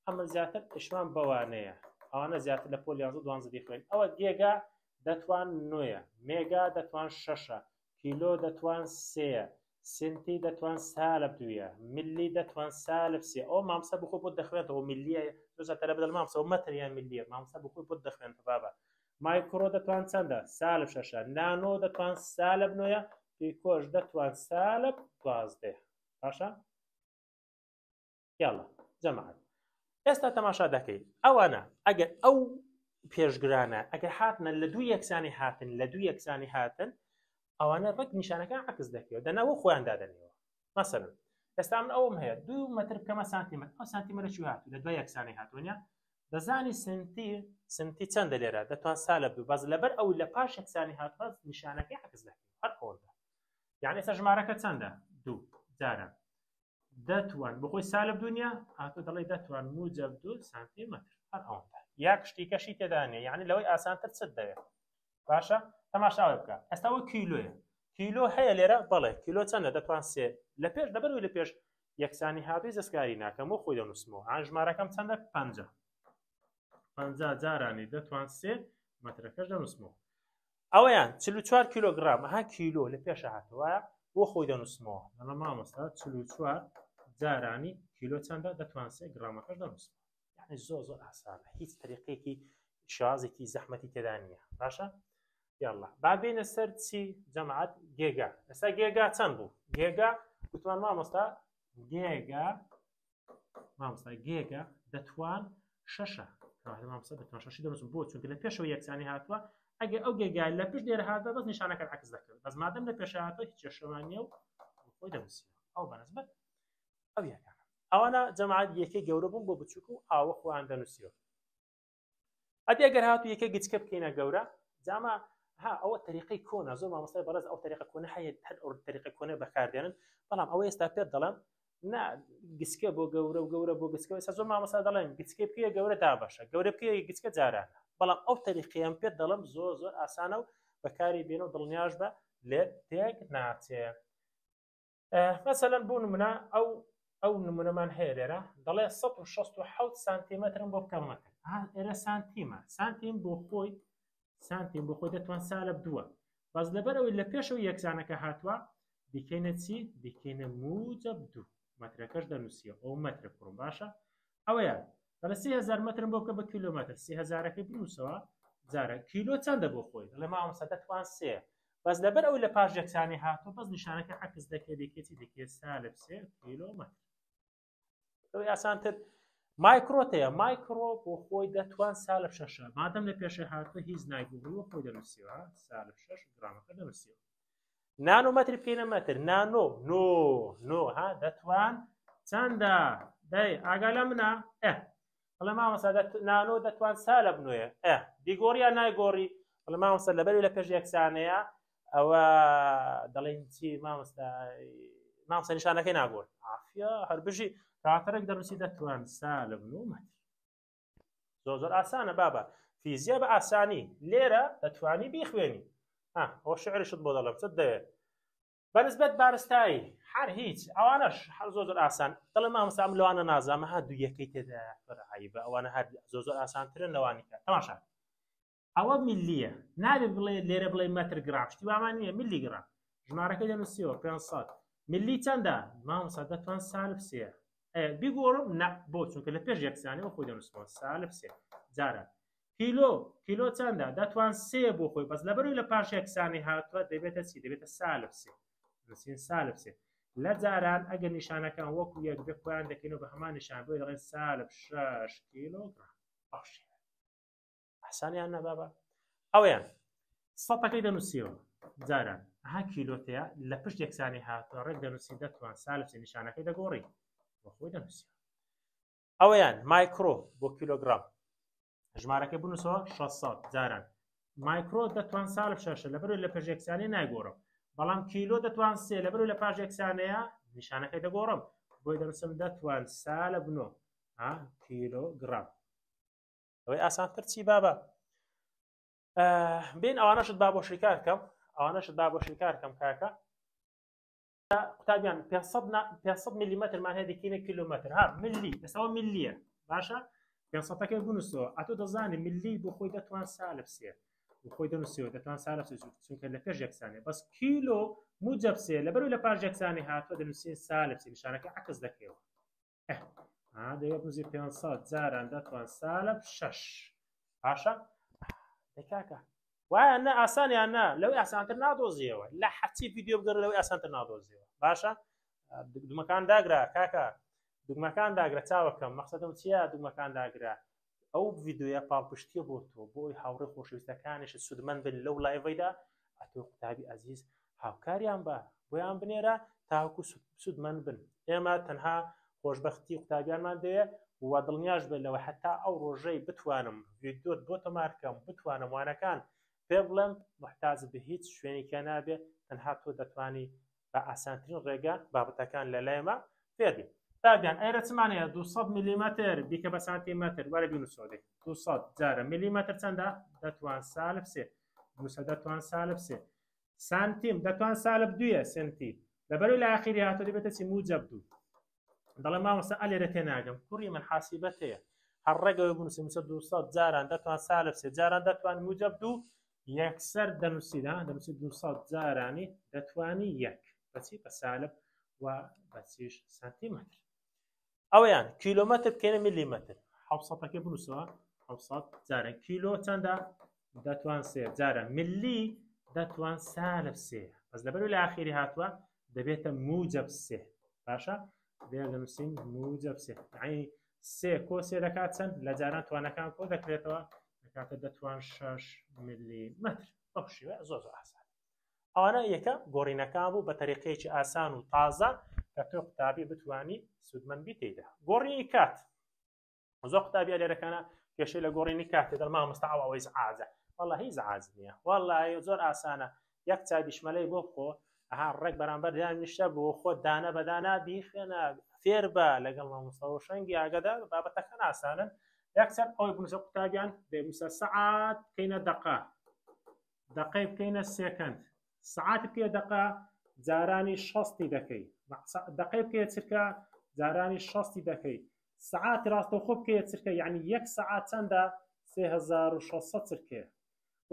ئەمە زیاتر ئشمان بەوانەیە ئەوانە زیاتر لە پۆل 11 دیخوێن ئەوە گێگا دەتوان نوێە مێگا دەتوان شەشە کیلۆ دەتوان سێە سنتی دەتوان سالب دوویە ملی دەتوان سالب سێ ئەو مامۆستا بخۆ بۆ دەخوێنێتەوە ملیە زۆر تەلەبە دەڵێ مامۆستا ئەو مەتریان ملیە مامۆستا بخۆ بۆ دەخوێنێتەوە بابە مایکرۆ دەتوان چەندە سالب شەشە نانۆ دەتوان سالب نوێە پیکۆش دەتوان سالب دوازدێ باشە یاڵا جەماعەت ئێستا تەماشا دەکەین ئەوانە ئەگەر ئەو پێشگرانە ئەگەر هاتنە لە دوو یەکسانی هاتن ئەوانە ڕێک نیشانەکان عکس دەکەوێت دەناوە خۆیان دادەنێەوە مەسەلەن ئێستا من ئەوم هەیە 2 مەتر بکەمە سانتیمەتر ئەو سانتیمەتر چی هاتوو لە دوای یەکسانی هاتوونە دەزانی سنتی چەندە لێرە دەتوان سالب دوو بەس لەبەر ئەو لە پاش یەکسانی هاتووە نیشانەکەی عکس دەکەوێت هەر ئەوەندە یعنی ئێستا ژمارەکە چەندە 2 جارە دەتوان بخۆی سالب دنیا هاتۆ دەڵێ دەتوان موجب 2 سانتیمەتر هەر ئەوەندە یاک شتێکەشی تێدانێ یعنی لەوەی ئاسانتر چت دەوێت باشە تەماشاوە بکە ئێستا ئەوە کیلۆیە کیلۆ هەیە لێرە بەڵێ کیلۆ چەندە دەتوان سێ لە پێش لەبەرەوەی لە پێش یەکسانی هاتووی زەستکاری ناکەم و خۆی دەنووسمەوە ئان ژمارەکەم چەندە 50 جارانی دەتوان سێ مەترەکەش دەنووسمەوە ئەوەیان 44 کیلۆگرام ها کیلۆ لە پێشە هاتووایە بۆ خۆی دەنووسمەوە لەڵە مامۆستا 44 جارانی کیلۆ چەندە دەتوان سێ گرامەکەش دەنووسمەوە یعنی زۆر ئاسانە هیچ طریقێکی شازێکی زەحمەتی تێدا نییە باشە یاڵڵا با بێنە سەر چی جەماعەت گێگا ئێستا گێگا چەند بوو گێگا گوتمان مامۆستا گێگا دەتوان شەشە مامۆستا دەتوان شەشی دەنووسم بۆ چونکە لە پێشەوە یەکسانی هاتووە ئەگەر ئەو گێگای لە پێش لێرە هاتە بەس نیشانەکە عکس دەکرد بەس مادەم لە پێش هاتووە هیچ کێشەوانیە و خۆی دەنووسیەوە ئەو بەنسبەت ئەو یەکانە ئەوانە جەماعەت یەکەی گەورە بوون بۆ بچووک و ئاوە خۆیان دەنووسیەوە ئەدی ئەگەر هاتوو یەکە گچکە بکەینە گەورە جاما ها ئەوە طریقەی کۆنا زۆر مامۆستای بەڕێز ئەو طریقە کۆنە هەیە هەر ئەو طریقە کۆنە بەکاردێنن بەڵام ئەوە ئێستا پێت دەڵێم نا گچکە بۆ گەورە و گەورە بۆ گچکە ئێستا زۆر مامۆستا دەڵێن گچکە بکەیە گەورە دابەشە گەورە بکەیە گچکە جارانە بەڵام ئەو طریقەیەم پێت دەڵێم زۆر ئاسانە و بەکاری بێنە و دڵنیاش بە لێ تێک ناچێ مەسەلەن بۆ نمونە ئەو نمونەمان هەیە لێرە دەڵێ 167 سانتیمەترم بۆ بکەمەکە ئێرە سانتیم بۆ خۆی دەتوان سالب 2 بەس لەبەرەوەی لە پێشەوە یەکسانەکە هاتووە دیکەینە چی دیکەینە موجب 2 مەترەکەش دەنووسیە ئەو مەترە کوڕم باشە ئەوەیە دەڵێ 3000 مەترم بۆ بکە بە کیلۆمەتر 3000ەکەی بنووسەوە جارە کیلۆ چەندە بۆ خۆی دەڵێ مامۆستا دەتوان سێ بەس لەبەر ئەوی لە پاش یەکسانی هاتووە بەس نیشانەکە عکس دەکرێت دەکێتی دەکرێت سالب 3 کیلۆمەتر ئەوەی ئاسانتر مایکرۆتەیە مایکرۆ بۆ خۆی دەتوان سالب 6 مادەم لە پێشە هاتووە هیچ نایگوڕیوە خۆی دەنووسیەوە سالب 6 گرامەکە دەنووسیەوە نانۆمەتر بکەینە مەتر نۆ ها دەتوان چەندە دەی ئاگا لە منە بەڵێ مامۆستا نانۆ دەتوان سالب 9 دیگۆڕی یان نایگۆڕی بەڵێ مامۆستا لەبەری لە پێش یەکسانەیە ئەوە دەڵێن چی مامۆستا نیشانەکەی ناگۆڕ عافیە هەر بژی کاتەرێک دەنووسی دەتوان سالب 9 مەتر زۆر ئاسانە بابە فیزیە بە ئاسانی لێرە دەتوانی بیخوێنی ئەوە شعرشت بۆ دەڵێم چت دەوێت بەنسبەت بارستایی هەر هیچ ئەوانەش هەر زۆر ئاسان دەڵێ مامۆستا ئەم لەوانە نازانمە ها دوو یەکەی تێدا فەرعیبە ئەوانە هەر زۆر ئاسانترن لەوانی کە تەماشا ئەوە میلیە نابێ بڵێ لێرە بڵێ مەتر گرام شتی وامان نییە میلی گرام ژمارەکەی دەنووسیەوە 500 میلی چەندە مامۆستا دەتوان سالب 3 بیگۆڕم نە بۆ چونکە لە پێش یەکسانەوە خۆی دەنووسمەوە سالب 3 جارە کیلۆ چەندە دەتوان 3 بۆ خۆی بەس لەبەرەوەی لە پاش یەکسانی هاتووە دەبێتە چی دەبێتە سالب 3 نووسین سالب 3 لە جاران ئەگەر نیشانەکان وەکو یەک بێ خۆیان دەکەینەوە بە هەمان نیشان بۆی دەڵێن سالب 6 کیلۆگرام باشە ئاسانیان نە بابە ئەوەیان سەدەکەی دەنووسیەوە جاران ها کیلۆتەیە لە پشت یەکسانی هاتووە ڕێک دەنووسی دەتوان سالب 3 نیشانەکەی دەگۆڕی بۆ خۆی دەنووسیەوە ئەوەیان مایکرۆ بۆ کیلۆگرام ژمارەکەی بنووسەوە 600 جاران مایکرۆ دەتوان سالب 6 لەبەرەوەی لە پێش یەکسانەی نایگۆڕم بەڵام کیلۆ دەتوان 3 لەبەرەوەی لە پاش یەکسانەیە نیشانەکەی دەگۆڕم بۆی دەنووسم دەتوان سالب 9 کیلۆگرام ئەوەی ئاسانتر چی بابە بین ئەوانەشت با بۆ شیکار بکەم کاکە قوتابیان 500 میلیمەترمان هەیە دەکەینە کیلۆمەتر میلی ئێستاەوە میلیە باشە 500ەکەی بنووسەوە ئەتۆ دەزانێ میلی بۆ خۆی دەتوان سالب 3 بۆ خۆی دەنووسیەوە دەتوان سالب 3 چونکە لە پێش یەکسانێ بەس کیلۆ موجب 3 لەبەرەوەی لە پاش یەکسانی هاتووە دەنووسین سالب 3 نیشانەکە عکس دەکەوە دەیە بنووسی 500 جاران دەتوان سالب 6 باشە دەکاکە وایە نە ئاسانیان نا لەوەی ئاسانتر نادۆزیەوە لە حەچی ڤیدیۆ بگەڕێ لەوەی ئاسانتر نادۆزیەوە باشە دوگمەکان داگرا کاکە دوگمەکان داگرە چاوەکەم مەقسەدم چییە دوگمەکان داگرا ئەو ڤیدیۆیە پاڵپشتیە بۆ تۆ بۆی هاوڕێ خۆشەویستەکانیش سودمەند بن لەو لایڤەیدا ئەتۆ قوتابی ئەزیز هاوکاریان بە بۆیان بنێرە تاوەکو سودمەند بن ئێمە تەنها خۆشبەختی قوتابیانمان دەیە و دڵنیاش بێت لەوە حتا ئەو ڕۆژەی بتوانم ڤیدیۆت بۆ تۆمارکەم بتوانم وانەکان پێ بڵێم محتاج بە هیچ شوێنێکە نابێت تەنها تۆ دەتوانی بە ئاسانترین ڕێگە بابەتەکان لەلایەمە فێر بێ دابیان ئەرە چمانەیە 200 میلیمتر بیکە بە سانتیمەتر وەرە بینوسۆدێ 200 جارە میلیمتر چەندە دەتوان سالب سێ نووسە دەتوان سالب سێ سانتیم دەتوان سالب دویە سنتی لەبەرەوەی لە ئاخیری هاتۆ دەبێتە چی موجب دوو دەڵێ مامۆستا ئەلێرە تێناگەم کوڕی من حاسیبەت هەیە هەر ڕێگەوەی بنووسیم 200 جاران دەتوان سالب سێ جاران دەتوان موجب دوو یەکسەر دەنووسیدا دەنووسی 200 جارانی دەتوانی یەک بەچی بە سالب و بەچیش سانتیمەتر ئەوەیان کیلۆمەتر بکەینە میلیمەتر 700ەکە بنووسەوە 700 جاران کیلۆ چەندە دەتوان سێ جارە ملی دەتوان سالب سێ بەس لەبەرەوەی لە ئاخیری هاتووە دەبێتە موجب سێ باشە دێ دەنووسین موجب سێ یعنی سێ کۆ سێ دەکات چەند لە جاران توانەکان کۆ دەکرێتەوە دەکاتە دەتوان 6 میلیمتر بەو شێوە زۆر ئاسان ئەوانە یەکە گۆڕینەکان بوو بە تەریقەیەکی ئاسان و تازە کە تۆ قوتابی بتوانی سودمەند بی تێیدا گۆڕینی کات زۆر قوتابیە لێرەکانە کێشەی لە گۆڕینی کاتێ دەڵ مامۆستا ئەوەی زعاجە وەڵڵا هیچ زعاج نییە وەڵڵا زۆر ئاسانە یەک چای دیشمەلەی بۆ بخۆ ئەها ڕێک بەرامبەر دان نیشتە بۆ خۆ دانە بەدانا بیخێنە فێر بە لەگەڵ مامۆستا و شەنگی ئاگەدا بابەتەکان ئاسانن یەکسەر ئەوەی بنووسە قوتابیان دەبنووسە سەعات بکەینە دەقە دەقەی بکەینە سێکەند سەعات بکەیە دەقە جارانی شەستی دەکەی دەقەی بکەیە چرکە جارانی شەستی دەکەی سەعاتی ڕاستەوخۆ بکەیە چرکە یعنی یەک سەعات چەندە 3600 چرکەیە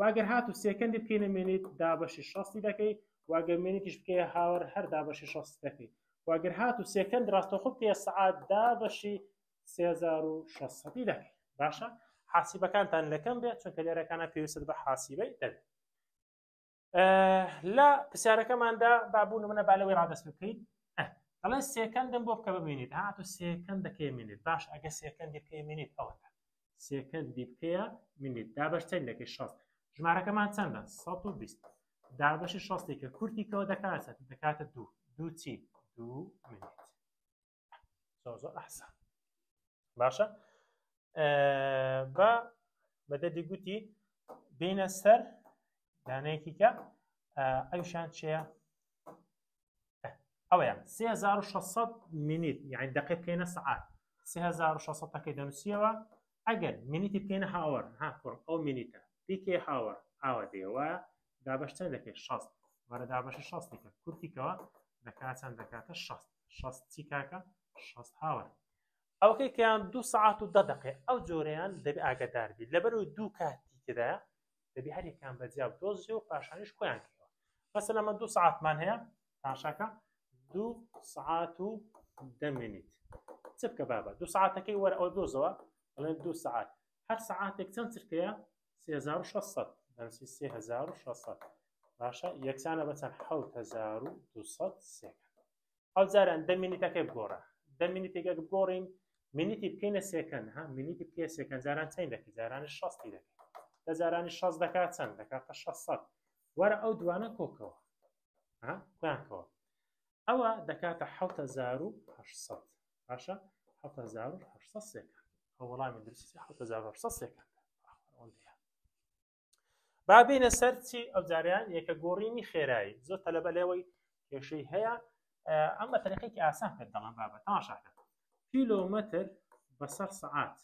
واگەر هاتوو سێکەندی بکەینە مینیت دابەشی شەستی دەکەی واگەر مینیتیش بکەیە هاوەر هەر دابەشی شەستی دەکەی واگەر هاتوو سێکەند ڕاستەوخۆ بکەیە سەعات دابەشی 3600 دەکەی باشە حاسیبەکانتان لەکەم بێت چونکە لێرەکانە پێویست بە حاسیبەی دەبێت لە پرسیارەکەماندا بابوو نمونە بالەوەی ڕادەست بکەیت دەڵێن سێکەندم بۆ بکە ببینیت هاتوو سێکەند دەکەی مینیت باش ئەگە سێکەندی بکەی مینیت ئەوەتە سێکەندی بکەیە مینیت دابەش چەند دەکەی 6 ژمارەکەمان چەندە 120 دابەشی 6 کە کورتیکەوە دەکاتە دوو چی دوو مینیت زۆر ئاسان باشە بەدەدی گوتی بینە سەر دانەیەکی کە ئەوشان چیە ئەوەیان 3600 مینیت یعنی دقیق بکەینە سەعات 3600 تەکەی دەنووسیەوە ئەگەر مینیتی بکەینە هاوەڕ کوڕ ئەو مینیتە بیکێ هاوەڕ ئاوە دێوە دابەش چەند دەکەی 6 وەرە دابەشی 6 کە کورتیکەوە دەکات چەند دەکاتە 6 چی کاکە 6 هاوەڕ ئەوکەی کەیان 2 سەعات و 10 دقیق ئەو جۆرەیان دەبێ ئاگادار بیت لەبەرەوەی دوو کاتی تێدایە دەبێ هەرێکیان بەجیاو دۆزی و پاشانیش خۆیان کەوە مەسەلەن من 2 سەعاتمان هەیە تاشاکە 2 سەعات و 10 مینیت چ بکە بابە 2 سەعاتەکەی وەرە ئەو دۆزەوە بڵێن 2 سەعات هەر سەعاتێک چەند چرکەیە 3600 دەنووسی 3600 باشە یەکسانە بەچەند 7200 سێکەند ئەو جاران 10 مینیتەکەی بگۆڕە 10 مینیتێکە بگۆڕین مینیتی بکەینە سێکەند مینیتی بکەیە سێکەند جاران چەند دەکەی جارانی 6 دەکەی جارانی 6 دەکات چەند دەکاتە 600 وەرە ئەو دوانە کۆکەوە کویانکەوە ئەوە دەکاتە 7800 باشە 7800 سێکەند ئەو وەڵامی درستی 7800 سێکەند با بینە سەر چی ئەو جاریان یەکە گۆڕینی خێرایی زۆر تەلەبە لێوەی کێشەی هەیە ئەم بە تەریقێکی ئاسان پێت دەڵێن بابە تەماشاکە کیلۆمەتر بەسەر سەعات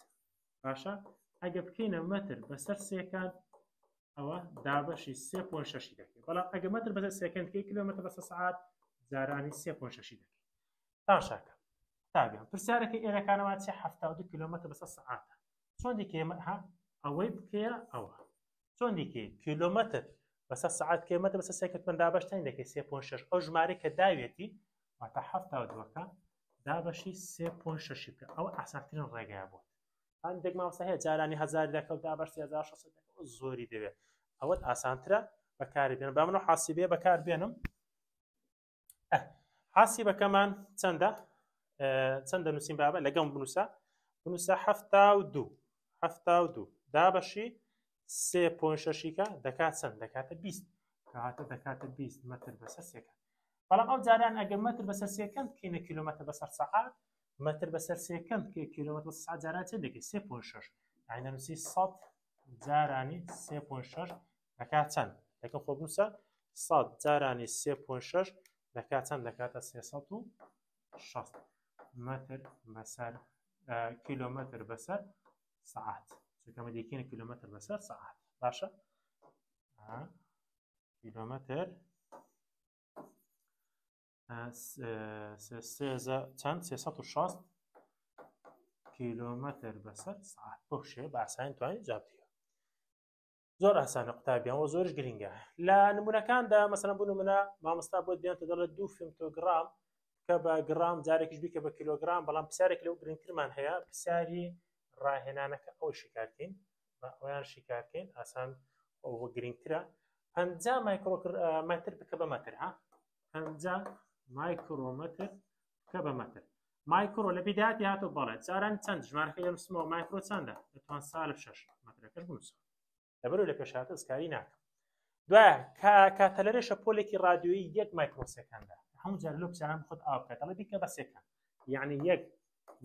باشە ئەگە بکەینە مەتر بەسەر سێکەند ئەوە دابەشی 3.6 دەکەی بەڵام ئەگە مەتر بەسەر سێکەندکەی کیلۆمەتر بەسەر سەعات جارانی 3.6 دەکەی تاشاکە تابیان پرسیارەکەی ئێرەکانەوە چی 72 کیلۆمەتر بەسەر سەعاتە چۆن دیکەی ئەوەی بکەیە ئەوە چۆن دیکەی کیلۆمەتر بەسەر سەعات کیلۆمەتر بەسەر سێکەند من دابەش چەند دەکەی 3.6 ئەو ژمارەی کە داوێتی واتە 72کە دابەشی 3.6 بکە ئەو ئاسانترین ڕێگایە بووە هەندێک مامۆستا هەیە جارانی 1000 دەکە و دابەش 3600 دەکە زۆری دەوێت ئەوەت ئاسانترە بەکاری بێنم با منەوە حاسیبەیە بەکار بێنم حاسیبەکەمان چەندە چەند دەنووسین بابە لەگەڵ بنووسە 72 دابەشی 3.6کە دەکات چەند دەکاتە 20 کەواتە دەکاتە 20 مەتر بەسەر سێکەند بەڵام ئەو جاران ئەگەر مەتر بەسەر سێکەند بکەینە کیلۆمەتر بەسەر سەعات مەتر بەسەر سێکەند کە کیلۆمەتر بەسەر سەعات جاران چەند دەکەی 3.6 یعنی دەنووسی 100 جارانی 3.6 دەکات چەند دەکەم خۆ بنووسە 100 جارانی 3.6 دەکات چەند دەکاتە 360 متر بەسەر کیلۆمەتر بەسەر سعات چونکە دیکەینە کیلۆمەتر بەسەر سعات باشە کیلۆمەتر چەند 360 کیلۆمەتر بەسەر سعات بۆ شێ بە ئاسانی توانین جابتیە زۆر ئاسانە قوتابیانەوە زۆرش گرنگە لە نمونونەکاندا مەسەلەن بوو نمونە مامۆستا بۆ دیانتە دەڵێت 2 فیمتۆگرام کە بە گرام جارێکیش بیکە بە کیلۆگرام بەڵام پرسیارێک لەو گرنگترمان هەیە پرسیاری ڕاهێنانەکە ئەوە شیکارکەین ئەویان شیکارکەین ئاسان ئەوە گرنگترە 50 مایکرۆمەتر بکە بە مەتر 50 مایکرۆمەتر بکە بە مەتر مایکرۆ لە بیداتی هاتۆ بەڵێت جاران چەند ژمارەکەی دەنووسمەوە مایکرۆ چەندە دەتوان سالب 6 مەترەکەش بنووسەوە لەبەرەوە لە پێشهاتە زکاری ناکەم دوایە کاتەلەرێشە پۆلێکی رادیۆیی 1 مایکرۆسێکەندە هەموو جار لەو پرسیاران بخۆت ئاو بکات دەڵێ بیکە بە سێکەند یعنی 1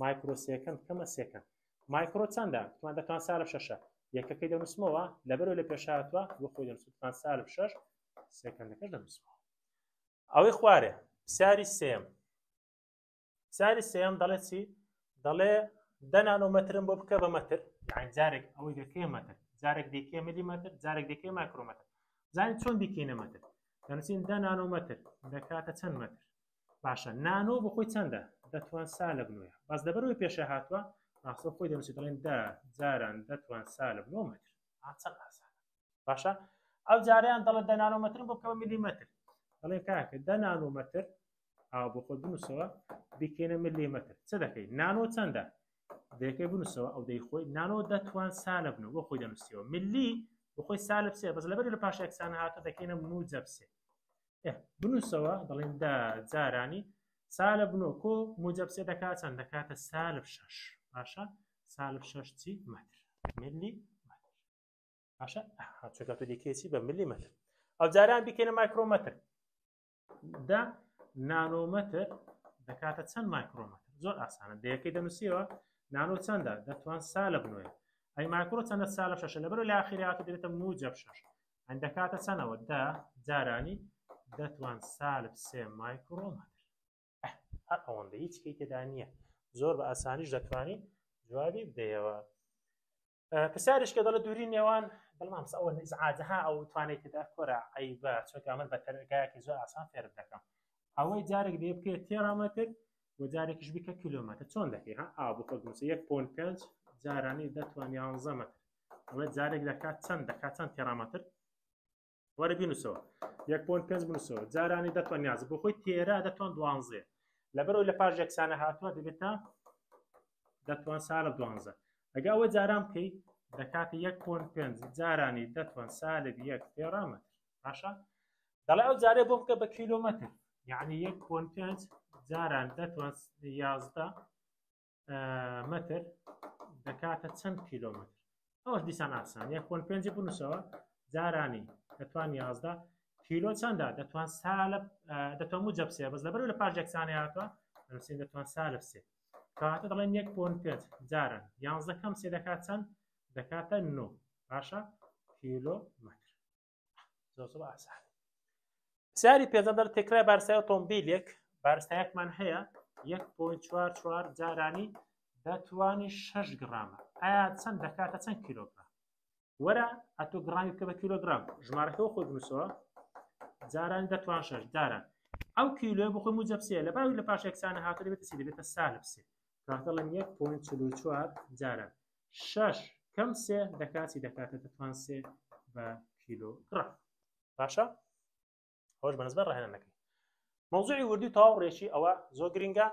مایکرۆسێکەند کەمە سێکەند مایکرۆ چەندە دەتوان سالب 6 یەکەکەی دەنووسمەوە لەبەرەوە لە پێشهاتوە بۆ خۆی دەنووسێت سالب 6 سێکەندەکەش دەنووسمەوە ئەوەی خوارێ پرسیاری سێم دەڵێ چی دەڵێ 10 نانۆمەترم بۆ بکە بە مەتر یعنی جارێک ئەوەی دەکەی مەتر جارێک دەکەی میلیمەتر جارێک دەکەی مایکرۆمەتر زانین چۆن بیکەینە مەتر دەنووسین 10 نانۆمەتر دەکاتە چەند مەتر باشە نانۆ بۆ خۆی چەندە دەتوان سالب 9 باس لەبەرەوەی پێشە هاتووە ڕاستە خۆی دەنووسیت دەڵێن 10 جاران دەتوان سالب 9 مەتر چەند ئاسانە باشە ئەو جاریان دەڵێت 10 نانۆمەترم بۆ بکە بە میلیمەتر دەڵێ کاکە 10 نانۆمەتر ئاو بۆ خۆت بنووسەوە بیکەینە میلیمەتر چ دەکەی نانۆ چەندە دەکەی بنووسەوە ئەو دەی خۆی نانۆ دەتوان سالب 9 بۆ خۆی دەنووسیەوە ملی بۆ خۆی سالب 3 بەس لەبەر لە پاش یەکسانە هاتە دەکەینە موجب 3 بنووسەوە دەڵێن 10 جارانی سالب 9 کۆ موجب 3 دەکات چەند دەکاتە سالب 6 باشە سالب 6 چی مەتر ملی مەتر باشە چونکە تۆ دیکەی بە میلیمەتر ئەو جاران بیکەینە مایکرۆمەتر 10 نانۆمەتر دەکاتە چەند مایکرۆمەتر زۆر ئاسانە دەیەکەی دەنووسیەوە نانۆ چەندە دەتوان سالب 9 ئەی مایکرۆ چەندە سالب 6 لەبەرەوە لە ئاخیراتە دێتە موجب 6 ئەن دەکاتە چەندەوە 10 جارانی دەتوان سالب 3 مایکرۆمەتر هەر ئەوەندە هیچ کەی تێدا نییە زۆر بە ئاسانیش دەتوانی جوابی بدەیەوە پرسیارش کە دەڵێ دووری نێوان بەڵام ئەوە ئیزعاجەها ئەو توانێت تێدا کۆرە عەیبە چونکە من بە تەرگایەکی زۆر ئاسان فێر دەکەم ئەوەی جارێک دێ بکەیت تێرامەتر و جارێکیش بکە کیلۆمەتر چۆن دەکەی ئاو بۆ خۆت بنووسە 1.5 جارانی دەتوان 11 مەتر ئەوە جارێک دەکات چەند دەکات چەند تێرامەتر وەرە بینووسەوە 1.5 بنووسەوە جارانی دەتوان 11 بۆ خۆی تێرە دەتوان 12 لەبەرەوەی لە پاش یەکسانە هاتووە دەبێتە دەتوان سالب 12 ئەگە ئەوە جاران بکەی دەکاتە 1.5 جارانی دەتوان سالب 1 تێرامەتر باشە دەڵێ ئەو جارێ بۆ بکە بە کیلۆمەتر یعنی 1.5 جاران دەتوان 11 مەتر دەکاتە چەند کیلۆمەتر ئەوەش دیسان ئاسان 1.5 بنووسەوە جارانی دەتوان 11 کیلۆ چەندە دەتوان سالب دەتوان موجب 3 بەس لەبەرەوە لە پاش یەکسانە هاتووە دەنووسین دەتوان سالب 3 کاتە دەڵێن 1.5 جاران 11 کەم 3 دەکات چەند دەکاتە 9 باشە کیلۆمەتر زۆر ئاسان پرسیاری پێنجەم دەڵێت تێکرای بارستای ئۆتۆمبیلێک بارستایەکمان هەیە 1.44 جارانی دەتوانی 6 گرامە ئایا چەند دەکاتە چەند کیلۆگرام وەرە ئەتۆ گرامی بکە بە کیلۆگرام ژمارەکەەوە خۆی بنووسەوە جارانی دەتوان 6 جاران ئەو کیلۆ بۆ خۆی موجب 3 لە باوی لە پاش یەکسانە هاتووە دەبێتە چی دەبێتە سالب 3 کاتە دەڵێن 1.44 جاران 6 کەم 3 دەکاتی دەکاتە دەتوان 3 بە کیلۆگرام باشە ئەوەش بەنسبەت ڕاهێنانەکەی مەوزوعی وردی و تەواو ڕێکی ئەوە زۆر گرنگە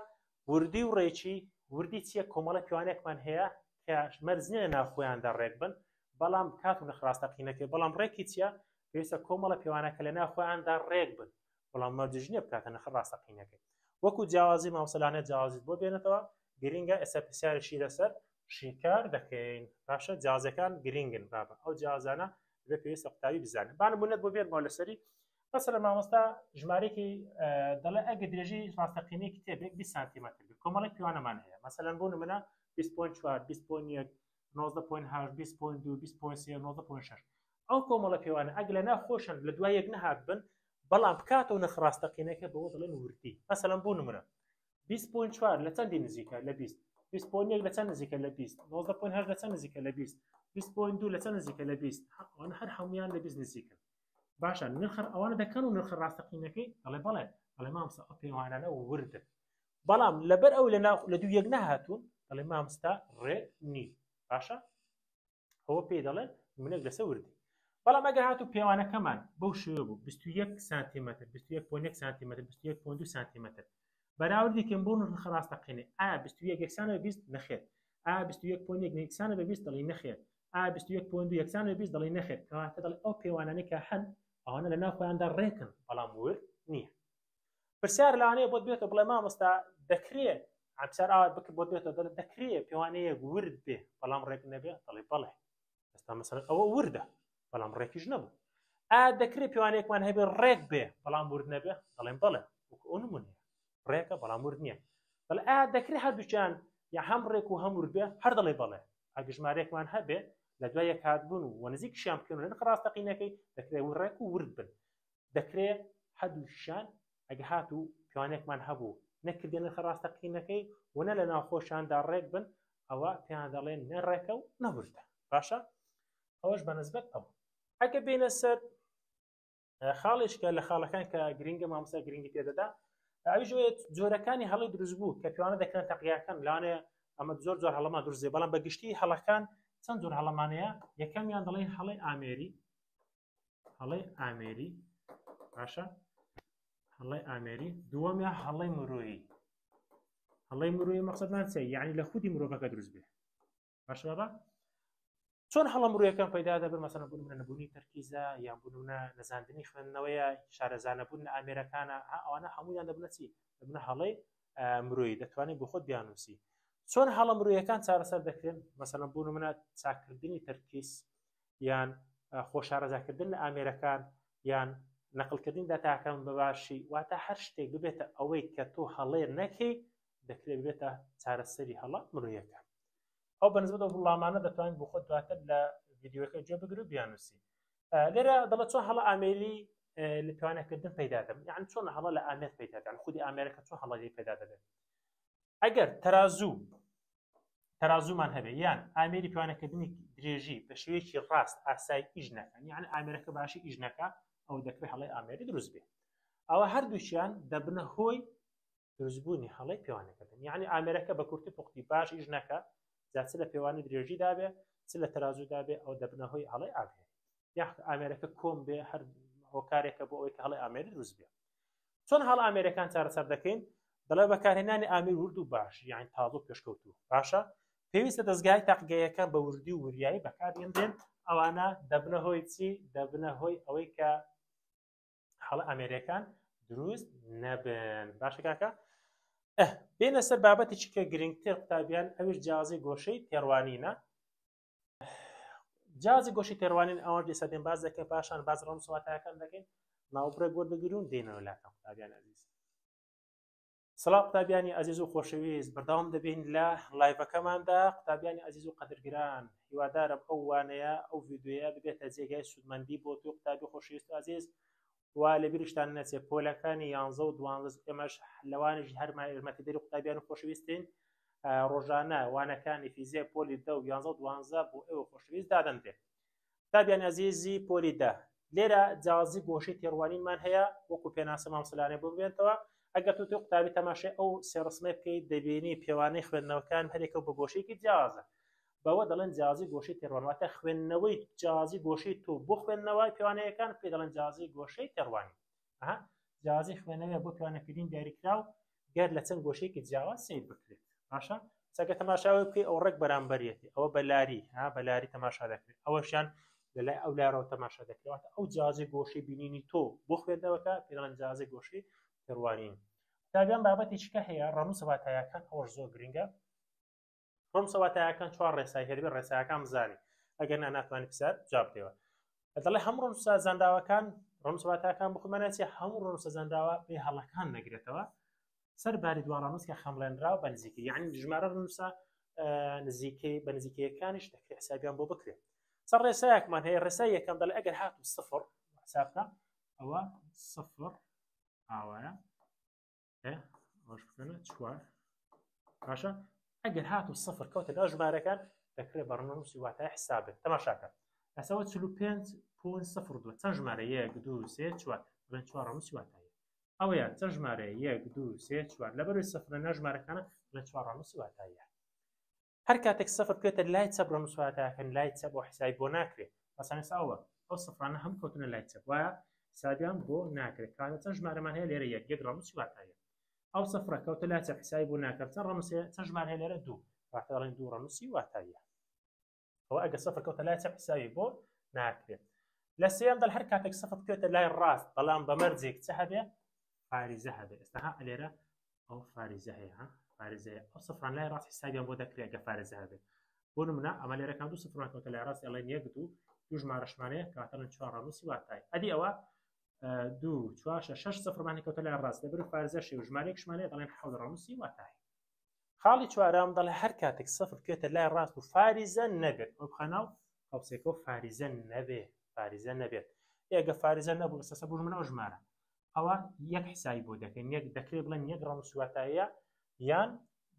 وردی و ڕێکی وردی چییە کۆمەڵە پیاوانێکمان هەیە کە مەرزنیە لە ناوخۆیاندا ڕێک بن بەڵام کات و نەخراستەقینەکەی بەڵام ڕێکی چییە پێویستە کۆمەڵە پیاوانەکە لە ناوخۆیاندا ڕێک بن بەڵام مەرجژنیە بکاتە نەخراستەقینەکەی وەکو جیاوازی مامۆسەلانە جیاوازیت بۆ بێنێتەوە گرنگە ئێستا پرسیارشی لەسەر شیکار دەکەین باشە جیاوازەکان گرنگن بابە ئەو جیاوازانە بێ پێویستە قوتابی بزانن بانمونەت بۆ بێنمەوە لەسەری مثلا مامۆستا ژمارەیەکی دەڵێ ئەگە درێژی ڕاستەقینەی کتێبێک 20 سانتیمەتر بێت کۆمەڵێک پیاوانەمان هەیە مثلا بۆ نمونە 20.4 20.1 19.8 20.2 20.3 19.6 ئەو کۆمەڵە پیاوانە ئەگە لە ناخۆشن لە دوای یەک نەهات بن بەڵام بکاتەوە نەخراستەقینەکە بەوە دەڵێن وردی مثلا بۆ نمونە 20.4 لە چەندی نزیکە لە 20 20.1 لە چەند نزیکە لە 20 19.8 لە چەند نزیکە لە 20 20.2 لە چەند نزیکە لە 20 ئەوانە هەر هەمویان لە 20 نزیکن باشە نرخ ئەوانە دەکەن و نرخ ڕاستەقینەکەی دەڵێ بەڵێ ئەڵێ مامۆستا ئەو پەیوانانە وردن بەڵام لەبەر ئەو لە دوو یەک نەهاتوون دەڵێ مامۆستا ڕێ نی باشە ئەوە پێی دەڵێن منێک لەسەر وردی بەڵام ئەگەر هاتوو پێوانەکەمان بەو شێوە بوو 21 سانتیمەتر 21.1 سانتیمەتر 21.2 سانتیمەتر بەراوردیکەم بۆ نرخ ڕاستەقینێ ئایا 21 یەکسانە بە 20 نەخێر ئایا 21.1 یەکسانە بە 20 دەڵێ نەخێر ئایا 21.2 یەکسانە بە 20 دەڵێ نەخێر کەواتە دەڵێ ئەو پێوانانەی کە هەن ئەوانە لە ناو خۆیاندا ڕێکن بەڵام ورد نییە پرسیار لەوانەیە بۆت بێتە بڵێ مامۆستا دەکرێت ئەمسار ئاوا بکە بۆت بێتە دەڵێت دەکرێت پێوانەیەک ورد بێ بەڵام ڕێک نەبێ دەڵێ بەڵێ ئێستا مەسەڵەن ئەوە وردە بەڵام ڕێکیش نەبوو ئایا دەکرێت پێوانەیەکمان هەبێ ڕێک بێ بەڵام ورد نەبێ دەڵێن بەڵێ وەکو ئەو نمونەیە ڕێکە بەڵام ورد نییە بەڵێ ئایا دەکرێت هەردووچیان یا هەم ڕێک و هەم ورد بێ هەر دەڵێ بەڵێ ئەگە ژمارەیەکمان هەبێ لە دوای یەک هاتبوون و نزیکیشیان بکەن و لە نرخ ڕاستەقینەکەی دەکرێت ڕێک و ورد بن دەکرێت هەردووشیان ئەگە هاتوو پێوانێکمان هەبوو نەکردێن نرخ ڕاستەقینەکەی و نە لە ناوخۆشیاندا ڕێک بن ئەوە پێیان دەڵێن نەڕێکە و نەوردە باشە ئەوەش بەنسبەت ئەو ئەگە بینە سەر خاڵێشکە لە خاڵەکان کە گرنگە مامۆستا گرنگی پێدەدا ئەویش جۆرەکانی هەڵی دروست بوو کە پێوانە دەکەن تەقیەکان لەوانەیە ئەمە زۆر هەڵەمان دروستێ بەڵام بەگشتی هەڵەکان چەند زۆر هەڵەمانەیە یەکەمیان دەڵێن هەڵی ئامێری باشە هەڵی ئامێری دووەمیان هەڵی مرۆیی مەقسەدمان چێ یعنی لە خودی مرۆڤەکە دروست بێ باشە بابا چۆن هەڵە مرۆیەکان پەیدا دەبن مەسەڵەن بوون نەبوونی تەرکیزە یان بوونە نەزاندنی خوێندنەوەیە شارەزانەبوون لە ئامێرەکانە ئەوانە هەموویان دەبنە چی دەبنە هەڵەی مرۆیی دەتوانێت بۆ خۆت بیانووسی چۆن هەڵە مرۆیەکان چارەسەر دەکرێن مەسەڵەن بوونە چاکردنی تەرکیز یان خۆشارەزاکردن لە ئامێرەکان یان نەقلکردنی داتاکان بەباشی واتە هەر شتێک ببێتە ئەوەی کە تۆ هەڵێر نەکەی دەکرێت بێتە چارەسەری هەڵە مرۆیەکان ئەو بەنسبەت ئەو وڵامانە دەتوانین بۆ خۆت دواتر لە ڤیدیۆەکە گوێ بگرە و بیانووسی لێرە دەڵێت چۆن هەڵە ئامێری لە پێوانەکردن پەیدا دەبن یعنی چۆن هەڵە لە ئامێر پەیدا دەبن خودی ئامێرەکە چۆن هەڵەی پەیدا دەبێت ئەگەر تەرازومان هەبێ یان ئامێری پێوانەکردنی درێژی بە شێوەیەکی ڕاست ئاسایی ئیژ نەکەن یعنی ئامێرەکە باشی ئیژ نەکە ئەو دەکرێت هەڵەی ئامێری دروست بێت ئەوە هەردووچیان دەبنە هۆی دروستبوونی هەڵەی پێوانەکردن یعنی ئامێرەکە بە کورتی پوختی باش ئیژ نەکە چ لە پێوانی درێژی دابێ چ لە تەرازوو دابێ ئەو دەبنە هۆی هەڵەی ئامێری یاخ ئامێرەکە کۆم بێ هەر هۆکارێکە بۆ ئەوەی کە هەڵەی ئامێری دروست بێت چۆن هەڵ ئامێرەکان چارەسەر دەکەین دەڵێ بەکارهێنانی ئامیر ورد و باش یعنی تازە و پێشکەوتوو باشە پێویستە دەستگای تاقیگەیەکان بە وردی و وریایی بەکارهێنرێن ئەوانە دەبنە هۆی چی دەبنە هۆی ئەوەی کە هەڵە ئامێریەکان دروست نەبن باشە کاکە بێنە سەر بابەتێکی کە گرنگتر قوتابیان ئەوش جیازی گۆشەی تێڕوانینە جیازی گۆشەی تێڕوانین ئەوە لێستا دێن باز دەکەن پاشان باز ڕەم سواتەکان دەکەین ناوبرێک وەردەگرون دێنەوە لاتەم قوتابیان عەزیز سڵاو قوتابیانی عەزیز و خۆشەویست بەردەوام دەبین لە لایڤەکەماندا قوتابیانی عەزیز و قەدرگران هیوادارم ئەو وانەیە ئەو ڤیدیۆیە ببێتە جێگای سودمەندی بۆ تۆ قوتابی خۆشەویست و عەزیز وا لەبیرشتان نەچێت پۆلەکانی 11 و 12 ئێمەش لەوانیش هەرمای ئێرمەکردەری قوتابیان و خۆشەویستین ڕۆژانە وانەکانی فیزیک پۆلی 10 و 11 و 12 بۆ ئێوە خۆشەویست دادەنرێت قوتابیانی عەزیزی پۆلی 10 لێرە جیازی گۆشەی تێڕوانینمان هەیە وەکو پێناسە مامۆستایانێ بۆ ببێنەوە ئەگەر تۆ قوتابی تەماشای ئەو سێ ڕسمەی بکەیت دەبینی پێوانەی خوێندنەوەکان هەرێکە بە گۆشەیەکی جیازە بەوە دەڵێن جیازی گۆشەی تێڕوانین واتە خوێندنەوەی جیازی گۆشەی تۆ بۆ خوێندنەوەی پێوانەیەکان پێ دەڵێن جیازی گۆشەی تێڕوانین جیازی خوێندنەوەی بۆ پێوانەکردین دیاریکراو گەر لە چەند گۆشەیەکی جیاواز سیر بکرێت باشە چەکە تەماشاوی بکەی ئەو ڕێک بەرامبەرێتی ئەوە بەلاری تەماشا دەکرێت ئەوەشیان لەلای ئەو لارەوە تەماشا دەکرێت ئەو جیازی گۆشەی بینینی تۆ بۆ خوێندنەوەکە پێ دەڵێن جیازی گۆشەی تێڕوانین قوتابیان بابەتێکیکە هەیە ڕەموو سەباتاییەکان ئەوەش زۆر گرنگە ڕەموو سەباتاییەکان چوار ڕێسای هەیە ڕێساییەکان بزانین ئەگەر ناتوانانی پرسیار جواب بدەیەوە دەڵێ هەموو ڕەموو سەزانداوەکان ڕەموو سەباتاییەکان بخوێنمانەتی هەموو ڕەموو سەزانداوە پێ هەڵەکان نەگرێتەوە سەرباری دوا ڕەمووز کە خەمڵێنراوە بە نزیکی یعنی ژمارە ڕەمووسە نزیکەی بە نزیکەیەکانیش دەکرێت حسابیان بۆ بکرێت چەند ڕێسایەکمان هەیە ڕێسای یەکەم دەڵێ ئەگەر هاتوو سفر حسابکە ئەوە سفر ئاوایە 4 باشە ئەگەر هاتو 0 کەوتە ناو ژمارەکان دەکرێت بە ڕەنووسی واتای حسابێت تەماشاکە ئەسەوە 45.02 چەند ژمارە 1 2 3 4 بڵێن 4 ڕەنووسی واتایە ئەوەیە چەند ژمارە 1 2 3 4 لەبەروی سفرە ناو ژمارەکانە بڵێن 4 ڕەنووسی واتایە هەر کاتێک سفر بکرێتە لای چەپ ڕەنووسی واتایەکەن لای چەپ بۆ حسابی بۆ ناکرێت مەسەڵەن ئەوە ئەو سفرانە هەم کەوتنە لای چەپ وایە حسابیان بۆ ناکرێت کاتە چەند ژمارەمان هەیە لێرە 1 ڕەنووسی واتایە ئەو سفرە کەوتە لای چەپ حسابی بۆ ناکرێت چەند ڕەنووسی چەند ژمارە هەیە لێرە 2 واتە دەڵێن 2 ڕەنووسی واتایە ئەوە ئەگەر سفر کەوتە لای چەپ حسابی بۆ ناکرێت لە سێیەم دڵ هەر کاتێک سفر بکرێتە لای ڕاست بەڵام بە مەرجێک چ هەبێ فاریزە هەبێ ئێستا ها لێرە ئەو فاریزە هەیە ها فاریزە ئەو سفران لای ڕاست حسابیان بۆ دەکرێت ئەگە فارزە هەبێ بۆ نمونە ئەمە لێرەکان 2 سفران کەوتە لای ڕاست ئەڵێن 1 2 2 ژمارەشمانەیە کاتەڵێن 4 ڕەنووسی واتای ئەدی ئەوە 2 4 6 سفرمانی کەوتە لای ڕاست لەبەر فارزە شێ و ژمارەیەکشمانەیە دەڵێن 7 ڕەنووسی واتای خاڵی چوارەم دەڵێ هەر کاتێک سفر بکرێتە لای ڕاست و فاریزە نەبێت ئەو بخەناو قوسێکەوە فاریزە نەبێ فاریزە نەبێت ئێگە فاریزە نەبوو بەسەسە بوو من ئەو ژمارە ئەوە یەک حسابی بۆ دەکەین یەک دەکرێت بڵێن 1 ڕەنووسی واتایە یان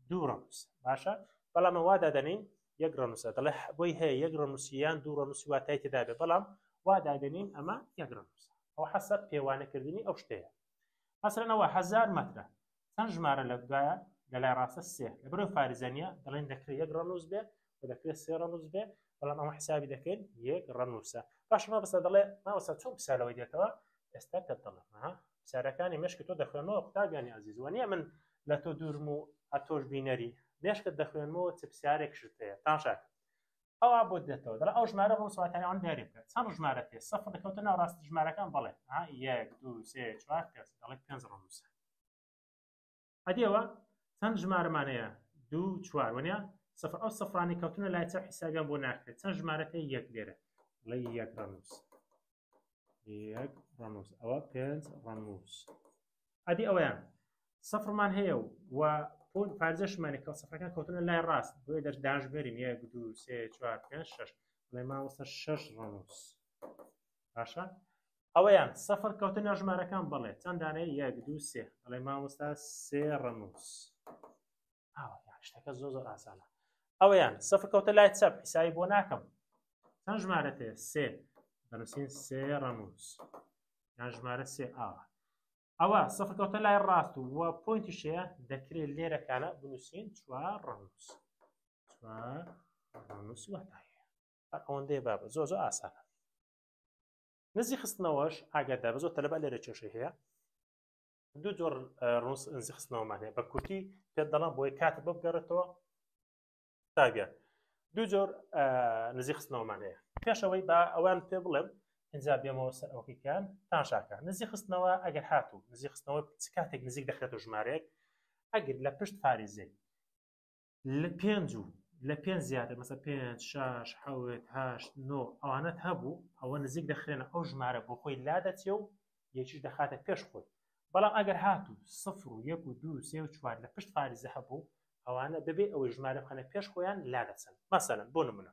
2 ڕەنووس باشە بەڵام وا دادەنین 1 ڕەنووسە دەڵێ بۆی هەیە 1 ڕەنووسی یان 2 ڕەنووسی واتای تێدا بێت بەڵام وا دادەنین ئەمە 1 ڕەنووسە ئەوە حەسەب پێوانەکردنی ئەو شتەیە مەسەڵەن ئەوە 1000 مەترە چەند ژمارە لەگوایە لەلای ڕاستە 3 لەبەرەوە فارزانیە دەڵێن دەکرێت 1 ڕەنووس بێ و دەکرێت 3 ڕەنووس بێ بەڵام ئەمە حسابی دەکەین 1 ڕەنووسە باشە مەبەستە دەڵێ ماوەستا چۆن پرسیارەوەی دێتەوە ئێستا کە دەڵێم پرسیارەکانی مێشکی تۆ دەخوێنەوە قوتابیانی عەزیز وە نییە من لە تۆ دوورم و ئەتۆش بینەری مێشکت دەخوێنمەوە چ پرسیارێک شت هەیە تاشاکە ئەوە بۆ دێتەوە دەڵێ ئەو ژمارە ڕەنووس واتای ئەوان دیاری بکات چەند ژمارە هەیە سەفر دەکەوتە ناو ڕاستی ژمارەکان بەڵێ 1 2 3 4 5 دەڵێ 5 ڕەنووسە ئەدی ئەوە چەند ژمارەمانەیە 2 4 وانە سفر ئەو سفرانی کەوتنە لای چەپ حسابیان بۆ ناکرێت چەند ژمارەت هەیە 1 لێرە بڵێ 1 ڕەنووس 1 ڕەنووس ئەوە 5 ڕەنووس ئەدی ئەوەیان سفرمان هەیە و پۆن فارزەشمانێک کە سفرەکان کەوتنە لای ڕاست بۆیە دەرداژبێرین 1 2 3 4 5 6 بڵێ ماوەستە 6 ڕەنووس باشە ئەوەیان سفر کەوتنە ژمارەکان بڵێ چەندانەیە 1 2 3 بڵێ ماوەستە 3 ڕەنووس شتەکە زۆر ئاسانە ئەوەیان سفر کەوتە لای چەپ حسابی بۆ ناکەم چەند ژمارەت هەیە 3 دەنووسین 3 ڕەنووس یان ژمارە 3 ئەوە سفر کەوتە لای ڕاست و پۆینتیشەیە دەکرێت لێرەکانە بنووسین 4 ڕەنووس 4 ڕەنووس واتایە ئەوەندەیە بابە زۆر ئاسانە نزی خستنەوەش ئاگادار بە زۆر تەلەبە لێرە کێشەی هەیە دوو جۆر ڕوونس نزی خستنەوەمان هەیە بە کورتی پێت دەڵام بۆی کاتە بۆ بگەڕێتەوە تابیان دوو جۆر نزی خستنەوەمان هەیە پێشەوەی با ئەوان پێ بڵێم ئینجا بێمەوە سەر ئەوکیان تاشاکە نزی خستنەوە ئەگەر هاتوو نزی خستنەوە چ کاتێک نزیک دەخرێتە ژمارەیەک ئەگەر لە پشت فاریزەی لە 5 و لە 5 زیاتر مەسە 5 6 7 8 9 ئەوانەت هەبوو ئەوە نزیک دەخرێنە ئەو ژمارە بۆ خۆی لادەچێ و یەکیش دەخاتە پێش خۆی بەڵام ئەگەر هاتوو 0 و 1 و 2 3 و 4 لە پشت فاریزە هەبوو ئەوانە بەبێ ئەوەی ژمارە بخەنە پێش خۆیان لادەچن مەسەڵەن بۆ نمونە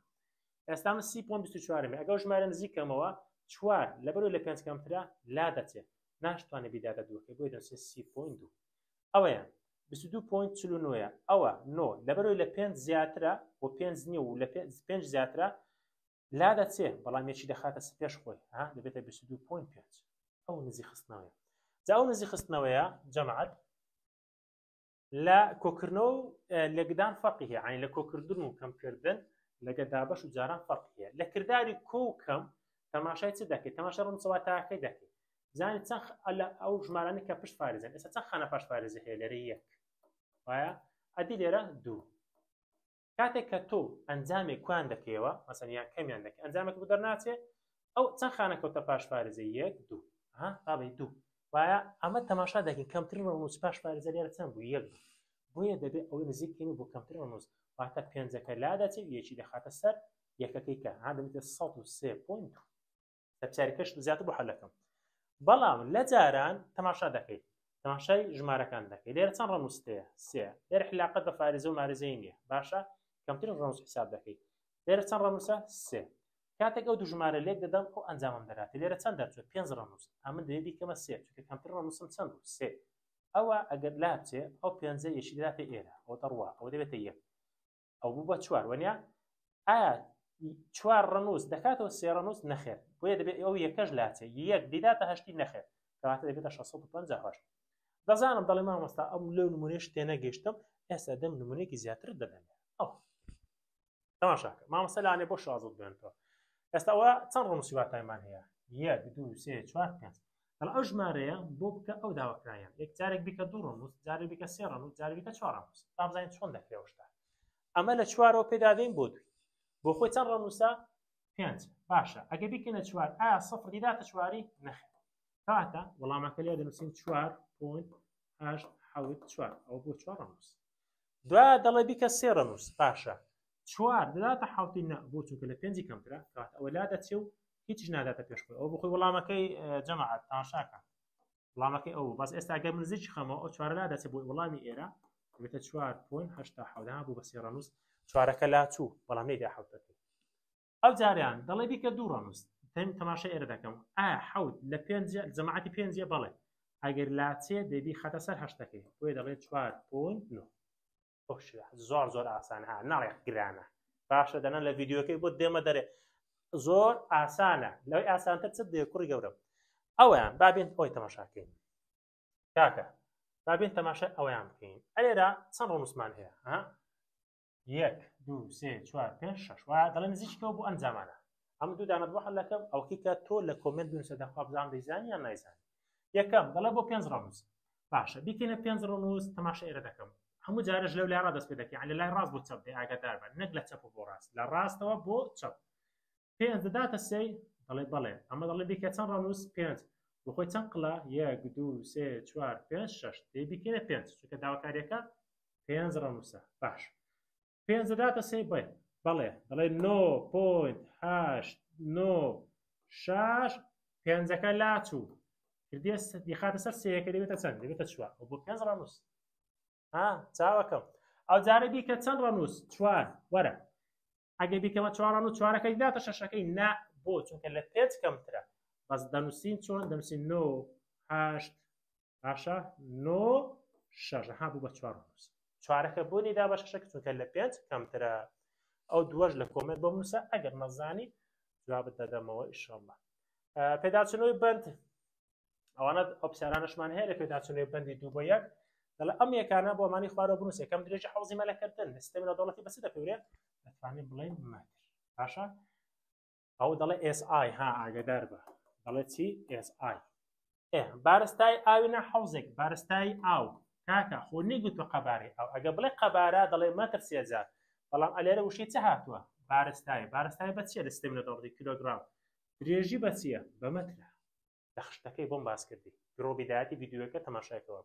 ئێستا من 30.24 ئەگەر ژمارە نزیکەمەوە 4 لەبەرەوەی لە 5 کەمترە لادەچێت ناشتوانێت بیدادە دووەکەی بۆی دەنووسین 30.2 ئەوەیان 22.49 ئەوە 9 لەبەرەوەی لە 5 زیاترە بۆ 5 نیە و لە 5 زیاترە لادەچێت بەڵام یەکی دەخاتە پێش خۆی دەبێتە 22.5 ئەو نزی خستنەوەیە جا ئەو نزی خستنەوەیە جەماعەت لە کۆکردنەوە و لەگدان فەرقی هەیە عین لە کۆکردن و کەمکردن لەگە دابەش و جاران فەرقی هەیە لە کردداری کۆ و کەم تەماشای چ دەکەیت تەماشای ڕوونچەواتاکەی دەکەیت زانیت چەند لە ئەو ژمارانە کە پشت فارزن ئێستا چەند خانە پاش فارزە هەیە لەرە 1 وایە ئەدی لێرە 2 کاتێک کە تۆ ئەنجامێک کوان دەکەیەوە مەسەڵەن یان کەمیان دەکەی ئەنجامێک بۆ دەرناچێت ئەو چەند خانە کەوتە پاش فارزە 1 2 بابی 2 وایە ئەمە تەماشا دەکەین کەمترین ڕەنووس پاش فارزە لێرە چەند بوو 1 بۆیە دەبێت ئەوەی نزیکین بۆ کەمترین ڕەنووس واتە 5ەکە لادەچێت یەکی دەخاتە سەر یەکەکەی کە دەبێتە 103.2 تەپسیارەکەش زیاتر بۆ حەلەکەم بەڵام لە جاران تەماشا دەکەیت تەماشای ژمارەکان دەکەیت لێرە چەند ڕەنووس هەیە 3 لێرە حلاقەت بە فارزە و مارزەی نییە باشە کەمترین ڕەنووس حساب دەکەیت لێرە چەند ڕەنووسە 3 کاتێک ئەو دوو ژمارە لێک دەدەم ئەو ئەنجامم دەراتێت لێرە چەند دەرچێت 5 ڕەنووس ئەمن دەیە دیکەمە 3 چونکە کەمترین ڕەنووسم چەند بوو 3 ئەوە ئەگەر لا بچێ ئەو پێنجە یەشی دەداتە ئێرە ئەو دەڕوا ئەو دەبێتە یەک ئەو بوو بە چوار وەنیا ئایا چوار ڕەنووس دەکاتەوە سێ ڕەنووس نەخێر بۆیە دەبێت ئەو یەکەش لاچێ یەک دیداتە هەشتی نەخێر کەواتە دەبێتە 658 دەزانم دەڵێ مامۆستا ئەم لەو نمونەیەش تێنەگەیشتم ئێستا دەم نمونەیەکی زیاتر دەدەمێ ئەو تەماشاکە مامۆستا لانێ بۆ شازت بێنەوە ئێستا ئەوە چەند ڕەنووسی واتایمان هەیە 1 2 3 4 5 هەڵ ئەو ژمارەیە بۆ بکە ئەو داواکرایان یەک جارێک بیکە 2 ڕەنووس جارێک بیکە 3 ڕەنووس جارێک بیکە 4 ڕەنووس تا بزانین چۆن دەکرێت شتا ئەمە لە 4ەوە پێدادەین بۆ دوی بۆ خۆی چەند ڕەنووسە 5 باشە ئەگە بیکەنە 4 ئایا سەفر دیداتە چواری نەخێر کەواتە وەڵامەکە لێ دەنووسین 4.8 ئەو بۆ 4 ڕەنووس دوایە دەڵێ بیکە 3 ڕەنووس باشە 4 دەداتە حوتی نە بۆ چونکە لە 5 کەمترە کەواتە ئەوە لا دەچێ و هیچ ناداتە پێشخۆی ئەو بخۆی وەڵامەکەی جەماعەت تاماشاکە وەڵامەکەی ئەو باس ئێستا ئەگەر من نزیکی خەمەوە ئەو 4 لا دەچێت بۆ وەڵامی ئێرە دەبێتە 4.8 بوو بە 3 ڕەنووس 4ەکە لا چوو بەڵام نەیدا حوتەکەی ئەو جاریان دەڵێ بیکە 2 ڕەنووس تەماشای ئێرە دەکەم ئایا حوت لە 5 جەماعەتی 5 بەڵێ ئەگەر لاچێ دەبی خەتە سەر هەشتەکەی بۆیە دەڵێت 4.9 زۆر زۆر ئاسانە ها ناڵێک گرانە باشە دەنە لە ڤیدیۆکەی بۆ دێمە دەرێ زۆر ئاسانە لەوەی ئاسانتر چ دێ کوڕی گەورە ئەویان بابێن ئەوی تەماشاکەین کاکە بابێن تەماشای ئەویان بکەین ئەلێرا چەند ڕەنووسمان هەیە ها 1 2 3 4 5 6 وایە دەڵێن نزیکەوە بۆ ئەم زامانە ئەم دوو دانەت بۆ حەلەکەم ئەوکی کە تۆ لە کۆمنت بنووسە دەخوا بزانم دەیزانی یان نایزانی یەکەم دەڵێ بۆ 5 ڕەنووس باشە بیکەنە 5 ڕەنووس تەماشای ئێرە دەکەم هەموو جارەش لەو لای ڕادەست پێ دەکەی لە لای ڕاست بۆ چەپ دێ ئاگادار بە نەک لە چەپ بۆ ڕاست لە ڕاستەوە بۆ چەپ 5 دەداتە سێ دەڵێ بەڵێ ئەمە دەڵێ بیکە چەند ڕەنووس 5 بۆ خۆی چەند قڵە 1 2 3 4 5 6 دەی بیکەنە 5 چونکە داواکاریەکە 5 ڕەنووسە باش 5 دەداتە سێ بەڵێ دەڵێ 9.896 5ەکە لاچوو دیخاتە سەر سەیەکە دەبێتە چەند دەبێتە 4 بۆ 5 ڕەنووس چاوەکەم ئەو جارە بیکە چەند ڕەنووس 4 وەرە ئەگە بیکەمە 4 ڕەنووس 4ەکەی داتە 6ەکەی نا بۆ چونکە لە 5 کەمترە بەس دەنووسین چۆن دەنووسین 9.8 باشە 9.6 ها بوو بە 4 ڕەنووس 4ەکە بۆ نیدا بە 6ەکە چونکە لە 5 کەمترە ئەو دووەش لە کۆمنت بۆ بنووسە ئەگەر نەزانی جوابت دەدەمەوە ئینشاءالله پێداچوونەوەی بەند ئەوانە ئۆپسیارانشمان هەیە لە پێداچوونەوەی بەندی 2 بۆ 1 دەڵێ ئەم یەکانە بۆ ئەمانی خوارەوە بنووسێ کەم درێژی حەوزی مەلەکردن لە سیستەمی ناودەوڵەتی بەچ دەپێورێت دەتوانین بڵێن مەتر باشە ئەو دەڵێ SI ها ئاگادار بە دەڵێ چی SI بارستای ئاوینە حەوزێک بارستای ئاو کاکە خۆ نەیگوتوە قەبارەی ئاو ئەگە بڵێ قەبارە دەڵێ مەتر 3000 بەڵام ئەلێرە وشەی چ هاتووە بارستای بە چیە لە سیستەمی ناودەوڵەتی کیلۆگرام درێژی بە چییە بە مەترە لە خشتەکەی بۆم باس کردی درۆبیدایەتی ڤیدیۆەکە تەماشایکەوە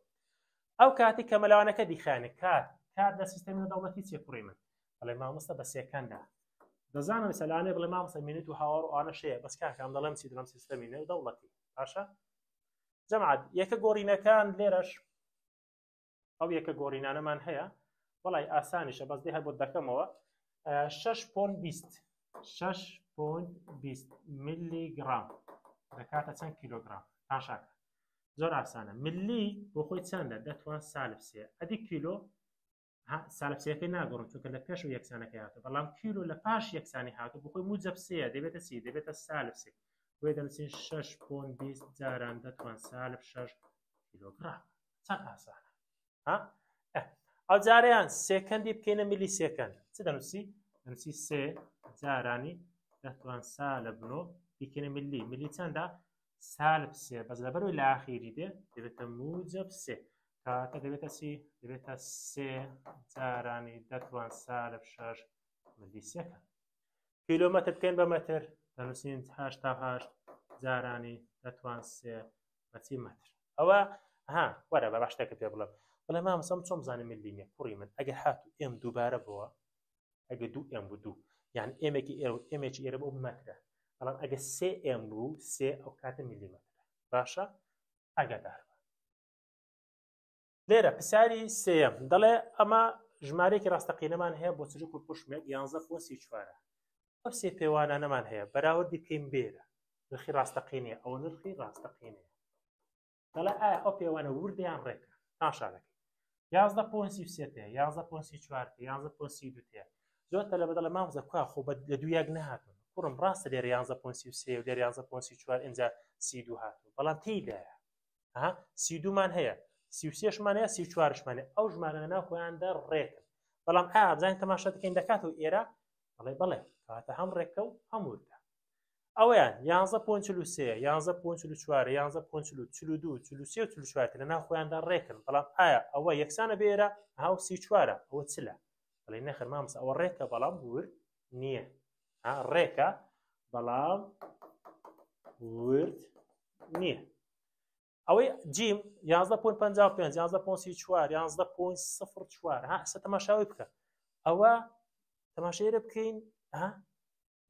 ئەو کاتی کە مەلەوانەکە دیخانە کات لە سیستەمی ناودەوڵەتی چیە کوڕی من بەڵێ مامۆستا بە سێکەندا دەزانم سەلانێ بڵێ مامۆستا مینیت و هاوار و ئانە شەیە بەس کاکەم دەڵێم چی دڵم سیستەمی نێودەوڵەتی باشە جەماعەت یەکە گۆڕینەکان لێرەش ئەو یەکە گۆڕینانەمان هەیە وەڵای ئاسانیشە بەس دێ هەر بۆ دەکەمەوە 6.20 میلیگرام دەکاتە چەند کیلۆگرام تاشاکە زۆر ئاسانە ملی بۆ خۆی چەندە دەتوان سالب سێ ئەدی کیلۆ سالب سێەکەی ناگۆڕم چونکە لە پێش و یەکسانەکەی هاتو بەڵام کیلۆ لە پاش یەکسانی هاتو بۆ خۆی موجب سێە دەبێتە چی دەبێتە سالب سێ بۆیە دەنووسین 6.20 جاران دەتوان سالب 6 کیلۆگرام چەند ئاسانە ئەو جاریان سێکەندی بکەینە میلی سێکەند چ دەنووسی دەنووسی سێ جارانی دەتوان سالب 9 بیکەنە میلی چەندە سالب سێ بەس لەبەرەوەی لە ئاخیری دێ دەبێتە موجب سێ کاتە دەبێتە چی دەبێتە سێ جارانی دەتوان سالب 6 میلی سێکەند کیلۆمەتر بکەین بە مەتر دەنووسین 8 جارانی دەتوان سێ بەچی مەتر ئەوە وەرە بە باشتێکە پێ بڵێم بەڵێ مامۆستا چۆن بزانم میلی نییە کوڕی من ئەگەر هاتوو ئێم دووبارە بووە ئەگە 2M بوو 2 یعنی ئێمێکی ئێرە و ئێمێکی ئێرە بۆ مەترە بەڵام ئەگە 3M بوو 3 ئەو کاتە میلیمەترە باشە ئاگادار بە لێرە پرسیاری 3M دەڵێ ئەمە ژمارەیەکی ڕاستەقینەمان هەیە بۆ چجوو کوڕپوشمێک 11.34 ئەو سێ پێوانانەمان هەیە بەراوردی بکەین بێرە نرخی ڕاستەقینەیە ئەو نرخی ڕاستەقینەیە دەڵێ ئایا ئەو پێوانە وردیان ڕێکە تماشا دەکەی 11.33 11.34 11.32 زۆر لە بەدەڵە مامۆستا کو خۆ لە دوویەک نەهاتون کوڕم ڕاستە لێرە 11.33 و لێرە 11.34 اینجا 32 هاتوو بەڵام تێیدایە 32مان هەیە 33شمان هەیە 34شمان هەیە ئەو ژمارە ناو خۆیاندا ڕێکن بەڵام بزانین تەماشا دەکەین دەکاتەوە ئێرە بەڵێ کاتە هەم ڕێکە و هەم وردە ئەوەیان 11.43 11.44 11.42 43 و 44 لە ناو خۆیاندا ڕێکن بەڵام ئایا ئەوە یەکسانە بێرە هاو 34 ئەوە چلە بەڵێ نەخێر مامۆستا ئەوە ڕێکە بەڵام ورد نییە ڕێکە بەڵام ورد نییە ئەوەی جیم 11.55 11.34 11.04 ئەستا تەماشاوی بکە ئەوە تەماشایرە بکەین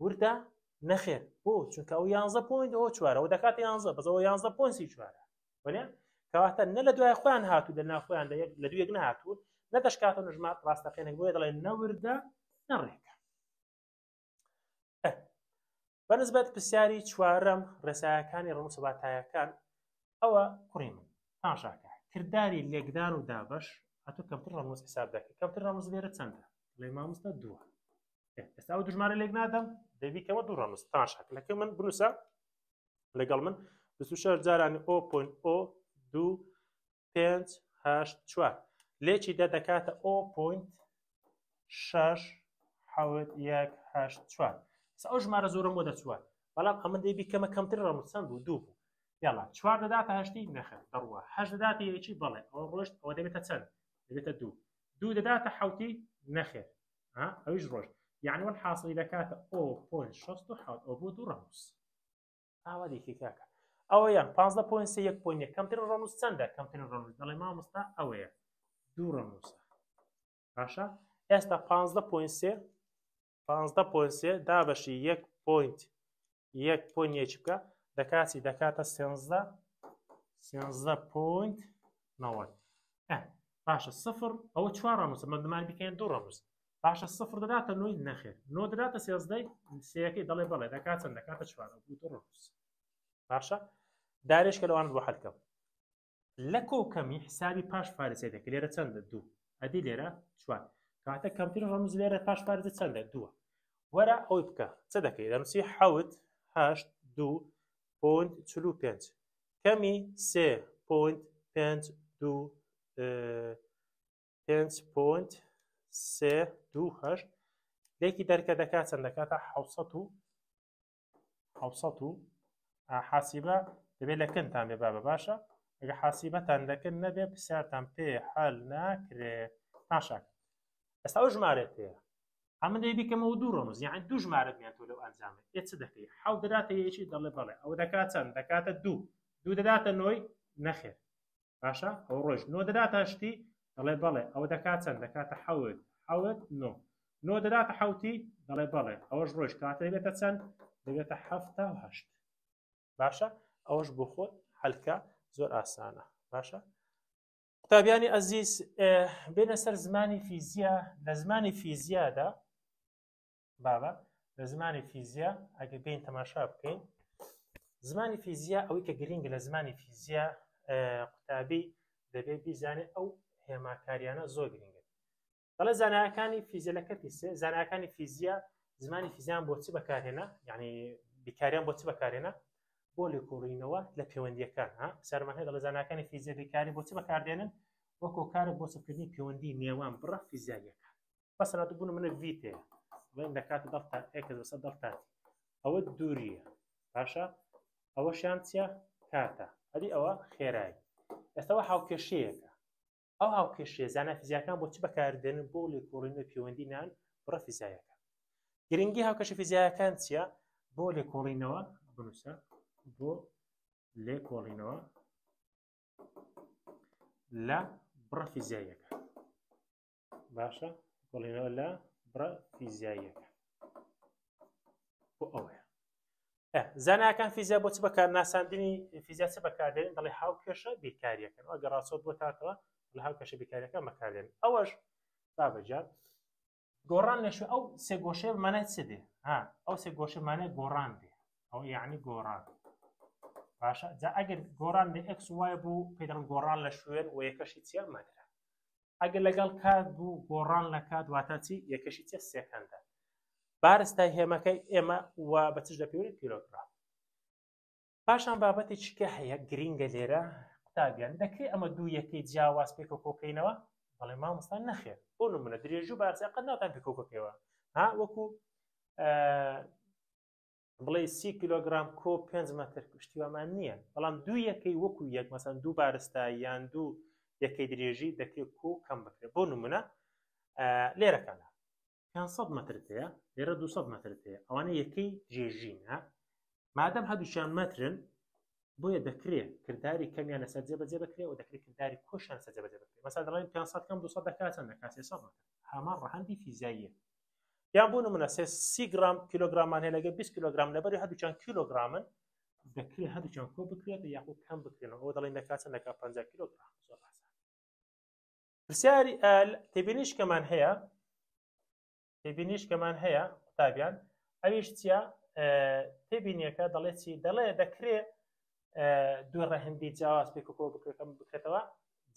وردە نەخێر بۆ چونکە ئەو 11.4 ئەوە دەکاتە 11 بەزەوە 11.34 وانە کەواتە نە لە دوای خۆیان هاتوو لە ناوخۆیان لە دوویەک نهاتوون نەدەشکاتە نژمات ڕاستەقینێک بۆیە دەڵێن نەوردە نەڕێکە بەنسبەت پرسیاری چوارەم ڕێسایەکانی ڕەموو سەباتایەکان ئەوە کوڕی من تاماشاکە کردداری لێکدان و دابەش هاتوو کەمتر ڕەموز حساب دەکەی کەمتر ڕەموز لێرە چەندە لێ مامۆستا دووە ئێستا ئەو دوژمارە لێک نادەم دەبیکەوە دوو ڕەموز تاماشاکە لەکە من بنووسە لەگەڵ من 26 جارانی 0.02584 لێکی دەکاتە 0.68184 ئەو ژمارە زۆرم بۆ دەچوە بەڵام ئەمە دەبیکەمە کەمتر ڕەموز چەند بوو دوو بوو یاڵا 4 دەداتە هەشتی نەخێر دەڕوە 8 دەداتە یەکی بەڵێ ئەوە ڕۆژت ئەوە دەبێتە چەند دەبێتە دوو دوو دەداتە حوتی نەخێر ئەویش ڕۆژ یعنی والحاصلی دەکاتە 0.67 ئەو بۆ دوو ڕەموز ئاوا دیکە کاکە ئەوە یان 15.1 کەمتر ڕەموز چەندە کەمتر ڕەموز دەڵێ مامۆستا ئەوەیە دوو ڕەموزە باشە ئێستا 15.3 دابەشی 1.1 بکە دەکاتی دەکاتە 13.90 باشە سفر ئەوە 4 ڕەموزە مەدەمان بکەین دوو ڕەموز باشە سفر دەداتە 9 نەخێر 9 دەداتە 13 سەیەکەی دەڵێ بەڵێ دەکات چەند دەکاتە 4 بوو دوو ڕەموز باشە دارێشکە لەوانت بۆ حەلکەم لە کۆکەمی حسابی پاش پارێزە دەکە لێرە چەندە دوو ئەدی لێرە 4 کاتە کەمتر ڕەموز لێرە پاش پارێزە چەندە دووە وەرە ئەوی بکە چ دەکەی دەنووسی 7.2.45 کەمی 3.5.328 لێکی دەرکە دەکات چەند دەکاتە 700 حاسیبە دەبێت لە کەنتان بێ بابە باشە ئەگە حاسیبەتان دەکەن نەبێ پرسیارتان پێ حەل ناکرێت تاشاکە ئێستا ئەو ژمارەت هەیە ئەمە دەیبیکەمەوە دوو ڕەموز یعنی دوو ژمارە بێنێتەوە لەو ئەنجامە ئێ چ دەکەی حەوت دەداتە یەکی دەڵێ بەڵێ ئەوە دەکات چەند دەکاتە دوو دەداتە 9 نەخێر باشە ئەو ڕۆژ 9 دەداتە هەشتی دەڵێ بەڵێ ئەوە دەکات چەند دەکاتە 9 دەداتە حوتی دەڵێ بەڵێ ئەوەش ڕۆژ کاتە دەبێتە چەند دەبێتە 7 باشە ئەوەش بۆ خۆت حەلکە زۆر ئاسانە باشە قوتابیانی ئەزیز بێنە سەر زمانی فیزیا لە زمانی فیزیادا بابە لە زمانی فیزیا ئەگە بین تەماشا بکەین زمانی فیزیا ئەوەی کە گرنگە لە زمانی فیزیا قوتابی دەبێت بیزانێت ئەو هێماکاریانە زۆر گرنگن دەڵێ زانایەکانی فیزیا لە کەرتی سێ زانایەکانی فیزیا زمانی فیزیان بۆ چی بەکارهێنا یعنی بیکاریان بۆ چی بەکارهێنا بۆ لێکۆڵینەوە لە پەیوەندیەکان سەرمان هەیە دەڵێ زانایەکانی فیزیا بیکاری بۆ چی بەکاردێنن وەکو کارێک بۆ چەکردنی پەیوەندی نێوان بڕە فیزیاییەکان مەسەڵەن بوون منە ڤ هەیە بڵێن دەکاتە دەڵتا ئێکس بەسەر دەڵتاتی ئەوە دووریە باشە ئەوەشیان چیە کاتە ئەدی ئەوە خێرایی ئێستاەوە هاوکێشەیەکە ئەو هاوکێشەیە زانای فیزیاکان بۆ چی بەکاردێنن بۆ لێکۆڵینەوە پەیوەندی نان بڕە فیزیاییەکان گرنگی هاوکێشە فیزیاییەکان چییە بۆ لێکۆڵینەوە بنووسە بۆ لێکۆڵینەوە لە بڕە فیزیاییەکە باشە کۆڵینەوە لە بڕە فیزیاییەکە بۆ ئەوەیە زانایەکان فیزیا بۆ چ بەکار ناساندنی فیزیا چ بەکاردێنن دەڵێ هاوکێشە بیکاریەکەن ئەگە ڕاستۆت بۆ تاتەوە لە هاوکێشە بیکاریەکان بەکاردێن ئەوەش بابەجار گۆڕان لەشوێ ئەو سێ گۆشەیە بمانای چ دێ ئەو سێ گۆشە مانای گۆڕان دێ ئەو یعنی گۆڕان باشە جا ئەگەر گۆڕان لە x y بوو پێدەڵێن گۆڕان لە شوێن و یەکەشی چیە مەترە ئەگەر لەگەڵ کات بوو گۆڕان لە کات واتە چی یەکەشی چیە سێکەندە بارستای هێمەکەی ئێمە و بە چش دەپێوێت کیلۆگرام پاشان بابەتی چکە هەیە گرینگە لێرە قوتابیان دەکرێت ئەمە دوو یەکەی جیاواز پێکە کۆکەینەوە بەڵێ مامۆستا نەخێر بۆ نمونە درێژوو بارزای قەت ناتان پێکۆکەکەوە ها وەکو بڵێ 30 کیلۆگرام کۆ 5 مەتر شتیوامان نییە بەڵام دوو یەکەی وەکو یەک مەسەن دوو بارستای یان دوو یەکەی درێژی دەکرێت کۆ کەم بکرێت بۆ نمونە لێرەکانە 500 مەترت هەیە لێرە 200 مەترت هەیە ئەوانە یەکەی درێژین ها مادەم هەردووشیان مەترن بۆیە دەکرێت کردداری کەمیان لەسەر جێبەجێ بکرێت و دەکرێت کردداری کۆشیان لەسەر جێبەجێ بکرێت مەسەڵەن دەڵێن 500 کەم 200 دەکات چەند دەکات 300 مەتر هەمان ڕەهەندی فیزیاییە یان بۆ نمونە 30 گرام کیلۆگرامان هەیە لەگە 20 کیلۆگرام لەبەر هەردووچیان کیلۆگرامن دەکرێت هەردووچیان کۆ بکرێت یاخود کەم بکرێنەوە ئەوە دەڵێن دەکات چەند دەکات 50 کیلۆگرام زۆر ئاسان پرسیاری تێبینیشکەمان هەیە قوتابیان ئەویش چییە تێبینیەکە دەڵێت چی دەڵێ دەکرێت دوێ ڕەهەندی جیاواز پێکۆ بکرێتەوە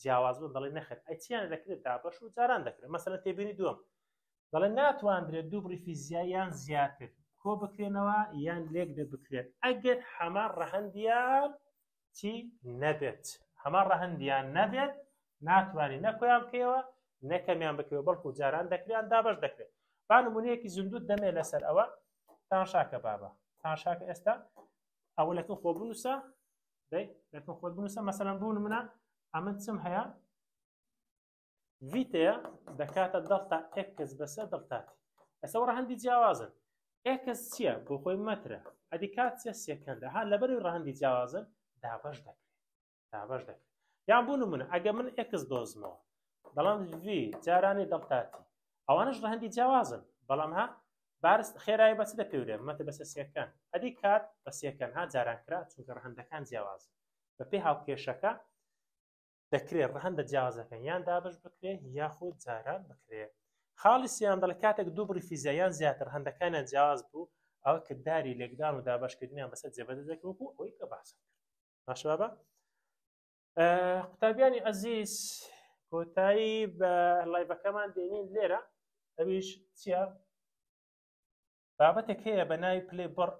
جیاواز بوون دەڵێ نەخێت ئەی چیان دەکرێت دابەش و جاران دەکرێت مەسەلەن تێبینی دووەم دەڵێن ناتوانرێت دوو بڕی فیزیاییان زیاتر کۆ بکرێنەوە یان لێک دەبکرێت ئەگەر هەمان ڕەهەندیان چی نەبێت هەمان ڕەهەندیان نەبێت ناتوانانی نەکۆیان بکەوە نەکەمیان بکەوە بەڵکو جاران دەکرێت دابەش دەکرێت با نمونەیەکی زیندوت دەمێ لەسەر ئەوە تاشاکە بابە تاشاکە ئێستا ئەوە لەکن خۆ بنووسە لەکن خۆ بنووسە مەسەلەن بوو نمونە ئەمە چم هەیە ڤیتەیە دەکاتە دڵتا ئێکس بەسەر دڵتاتی ئەستا ڕەهەندی جیاوازن ئێکس چییە بۆ خۆی مەترە ئەدی کات چیە سێکەندە ها لەبەروی ڕەهەندی جیاوازن دابەش دەکرێت یان بوو نمونە ئەگە من ئێکس دۆزمەوە بەڵام ڤی جارانی دڵتاتی ئەوانش ڕەهەندی جیاوازن بەڵام ها بارز خێرایی بەچ دەپێورێ مەتە بەسە سێکەن ئەدی کات بە سێکەن ها جاران کرا چونکە ڕەهەندەکان جیاوازن بەپێی هاوکێشەکە دەکرێت ڕەهەندە جیاوازەکەن یان دابش بکرێت یاخود جاران بکرێت خاڵی سیام دەڵێت کاتێک دوو بڕی فیزیاییان زیاتر هەندەکانیان جیاواز بوو ئەوە کردداری لێکدان و دابشکردنیان بەسەر جێبەجێ دەکرێت بوو ئەوەی کە باسم کرد باشە بابە قوتابیانی عەزیز کۆتایی بە لایڤەکەمان دێنین لێرە ئەویش چییە بابەتێک هەیە بە ناوی پلێ بڕ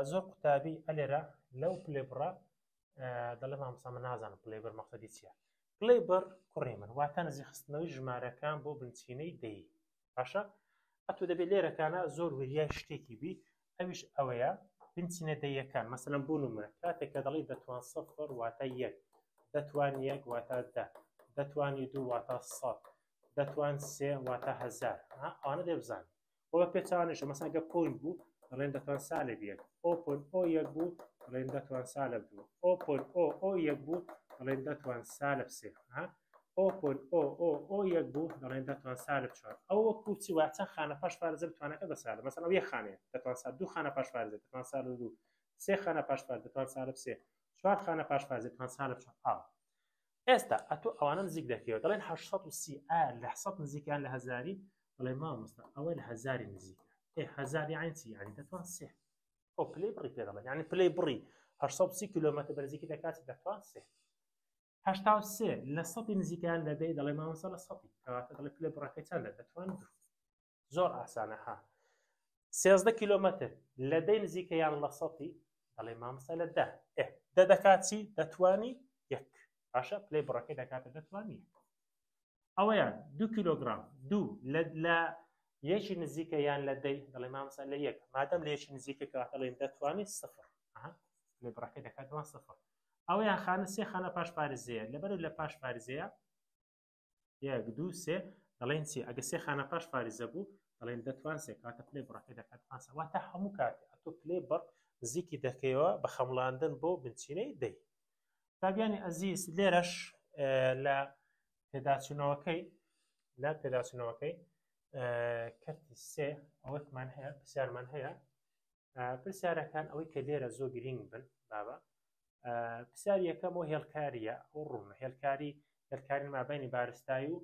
زۆر قوتابی ئەلێرە لەو پلێ بڕە دەڵێ مامۆستا من نازانم پلێ بڕ مەقسەدی چییە پلێ بڕ کوڕی من واتە نزیخستنەوەی ژمارەکان بۆ بنچینەی دەی باشە ئەتۆ دەبێت لێرەکانە زۆر وریای شتێکی بی ئەویش ئەوەیە بنچینە دەیەکان مەسەلەن بۆ نمونە کاتێک کە دەڵێ دەتوان سەفر واتە یەک دەتوان یەک واتە دە دەتوانی دوو واتە سەد دەتوان سێ واتە هەزار ئەوانە دەبزان بۆ بە پێچوانیشە مەسەن ئەگە پۆین بوو دەڵێن دەتوان سالب یەک ئۆپۆن ئۆ یەک بوو دەڵێن دەتوان سالب دوو ئۆپۆن ئۆ یەک بوو دەڵێن دەتوان سالب سێ ئۆپۆن ئۆ یەک بوو دەڵێن دەتوان سالب چوار ئەو وەکو چی وایە چەند خانە پاش فارزە بتوانەکە بەسالب مەسەن ئەو یەک خانەیە دەتوان سالب دوو خانە پاش فارزە دەتوان سالب دوو سێ خانە پاش فارزە دەتوان سالب سێ چوار خانە پاش فارزە دەتوان سالب چوار ئێستا ئەتۆ ئەوانە نزیک دەکەوێت دەڵێن 830 لە 100 نزیکیان لە هەزاری دەڵێ مامۆستا ئەوە لە هەزاری نزیکە هەزار یعنی چی یعنی دەتوان سێ ئەو پلەی بڕی پێ دەڵێن یعنی پلەی بڕی 830 کیلۆمەتر بەرزێکی دەکات دەتوان سێ 83 لە 100 نزیکیان لە دەی دەڵێ مامۆستا لە 100 کەواتە دەڵێ پلەی بڕەکەی چەندە دەتوان دوو زۆر ئاسانە ها 13 کیلۆمەتر لە دەی نزیکەیان لە 100 دەڵێ مامۆستا لە دە دەکات چی دەتوانی یەک باشە پلەی بڕەکەی دەکاتە دەتوانی ئەوەیان 2 کیلۆگرام دوو لە یەکی نزیکە یان لە دەی دەڵێ مامۆستا لە یەک مادەم لە یەکی نزیکە کەواتە دەڵێن دەتوانی سفر لێ بڕەکەی دەکاتەوە سفر ئەوەیان خانە سێ خانە پاش پارێزەیە لەبەر لە پاش پارێزەیە یەک دوو سێ دەڵێن چی ئەگە سێ خانە پاش پارێزە بوو دەڵێن دەتوان سێ کاتە پلەی بڕەکەی دەکات پانسە واتە هەموو کاتێ ئەتۆ پلەی بڕ نزیکی دەکەیەوە بە خەمڵاندن بۆ بنچینەی دەی قوتابیانی عەزیز لێرەش لە پێداچوونەوەکەی کەرتی سێ ئەوەتمان هەیە پرسیارمان هەیە پرسیارەکان ئەوەی کە لێرە زۆر گرنگ بن بابە پرسیاری یەکەم ئەو هێڵکاریە ئەو ڕوونە هێڵکاری مابینی بارستایی و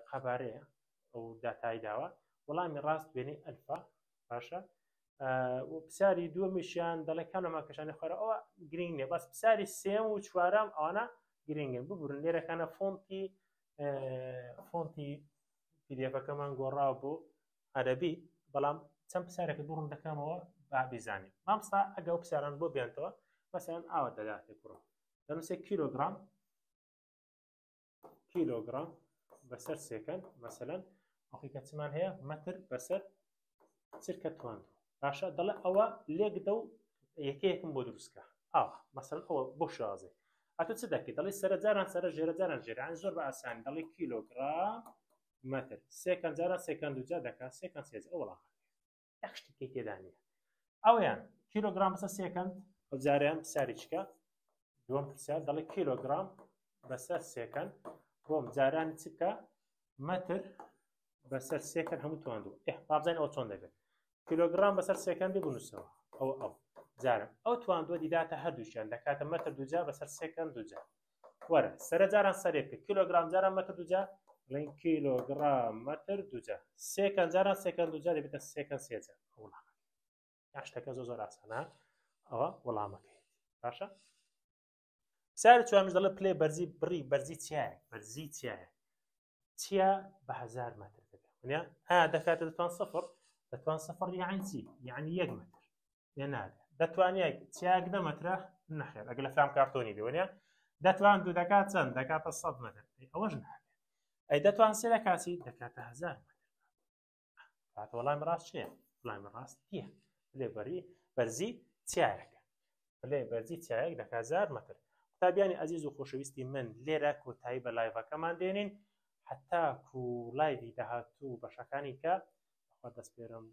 قەبارەیە ئەو داتای داوە وەڵامی ڕاست وێنەی ئەلفا باشە پرسیاری دووەمیشیان دەڵێ کام لەما کەشانی خۆرە ئەوە گرنگ نییە بەس پرسیاری سێم و چوارەم ئەوانە گرنگن ببورن لێرەکانە فۆنتی پیدیفەکەمان گۆڕاوە بۆ عەرەبی بەڵام چەند پرسیارێکە دوو ڕوون دەکەمەوە با بیزانین مامۆستا ئەگە ئەو پرسیاران بۆ بێنتەوە مەسەڵەن ئاوا دەداتێ کوڕە دەنووسێ کیلۆگرام بەسەر سێکەند مەسەڵەن ئەوقی کە چمان هەیە مەتر بەسەر چرکە تواندوو باشە دەڵێ ئەوە لێکدە و یەکەیەکم بۆ دروستکە ئاوا مەسەڵەن ئەوە بۆ شازێ ئەتۆ چ دەکەیت دەڵێ سەرجاران سەر ژێرەجاران ژێران زۆر بە ئاسانی دەڵێ کیلۆگرام مەتر سێکەند جاران سێکەند دووجا دەکات سێکەند سێجا ئەو وەڵام یەک شتێکی تێدا نییە ئەویان کیلۆگرام بەسەر سێکەند ئەو جاریان پرسیاری چکە دووەم پرسیار دەڵێ کیلۆگرام بەسەر سێکەند بۆم جارانی چ بکە مەتر بەسەر سێکەند هەموو تواندوو با بزانین ئەوە چۆن دەبێت کیلۆگرام بەسەر سێکەندی بنووسەوە ئەو جارم ئەو تواندووە دیداتە هەردووشیان دەکاتە مەتر دووجا بەسەر سێکەند دووجا وەرە سەرجاران سەرێک کیلۆگرام جاران مەتر دووجا بڵین کیلۆگرام مەتر دووجا سێکەند جاران سێکەند دووجا دەبێتە سێکەند سێجا وەڵامەکە یا شتەکە زۆر ئاسانە ئەوە وەڵامەکەی باشە پرسیاری چوارمیش دەڵێ پلێ بەرزی بڕی بەرزی چیایە چیا بە 1000 مەتر دەبێت ونیا دەکاتە دەتوان سەفر یعنی چی یعنی 1 مەتر یا نادێ دەتوانێت چیاک 10 مەترە نەخێر ئەگە لە فلام کارتۆنی بێ ونیا دەتوان دوو دەکات چەند دەکاتە 100 مەتر ئەوەش نادێت ئەی دەتوان سێ دەکاتی دەکاتە 1000 مەتر کاتە وەڵامی ڕاست چییە وەڵامی ڕاست نییە پلێ بەرزی چیایەکە پلێ بەرزی چیایەک دەکات 1000 مەتر قوتابیانی عەزیز و خۆشەویستی من لێرە کۆتایی بە لایڤەکەمان دێنین حتا کو لایڤی داهاتوو بەشەکانی کە خۆ دەست پێرم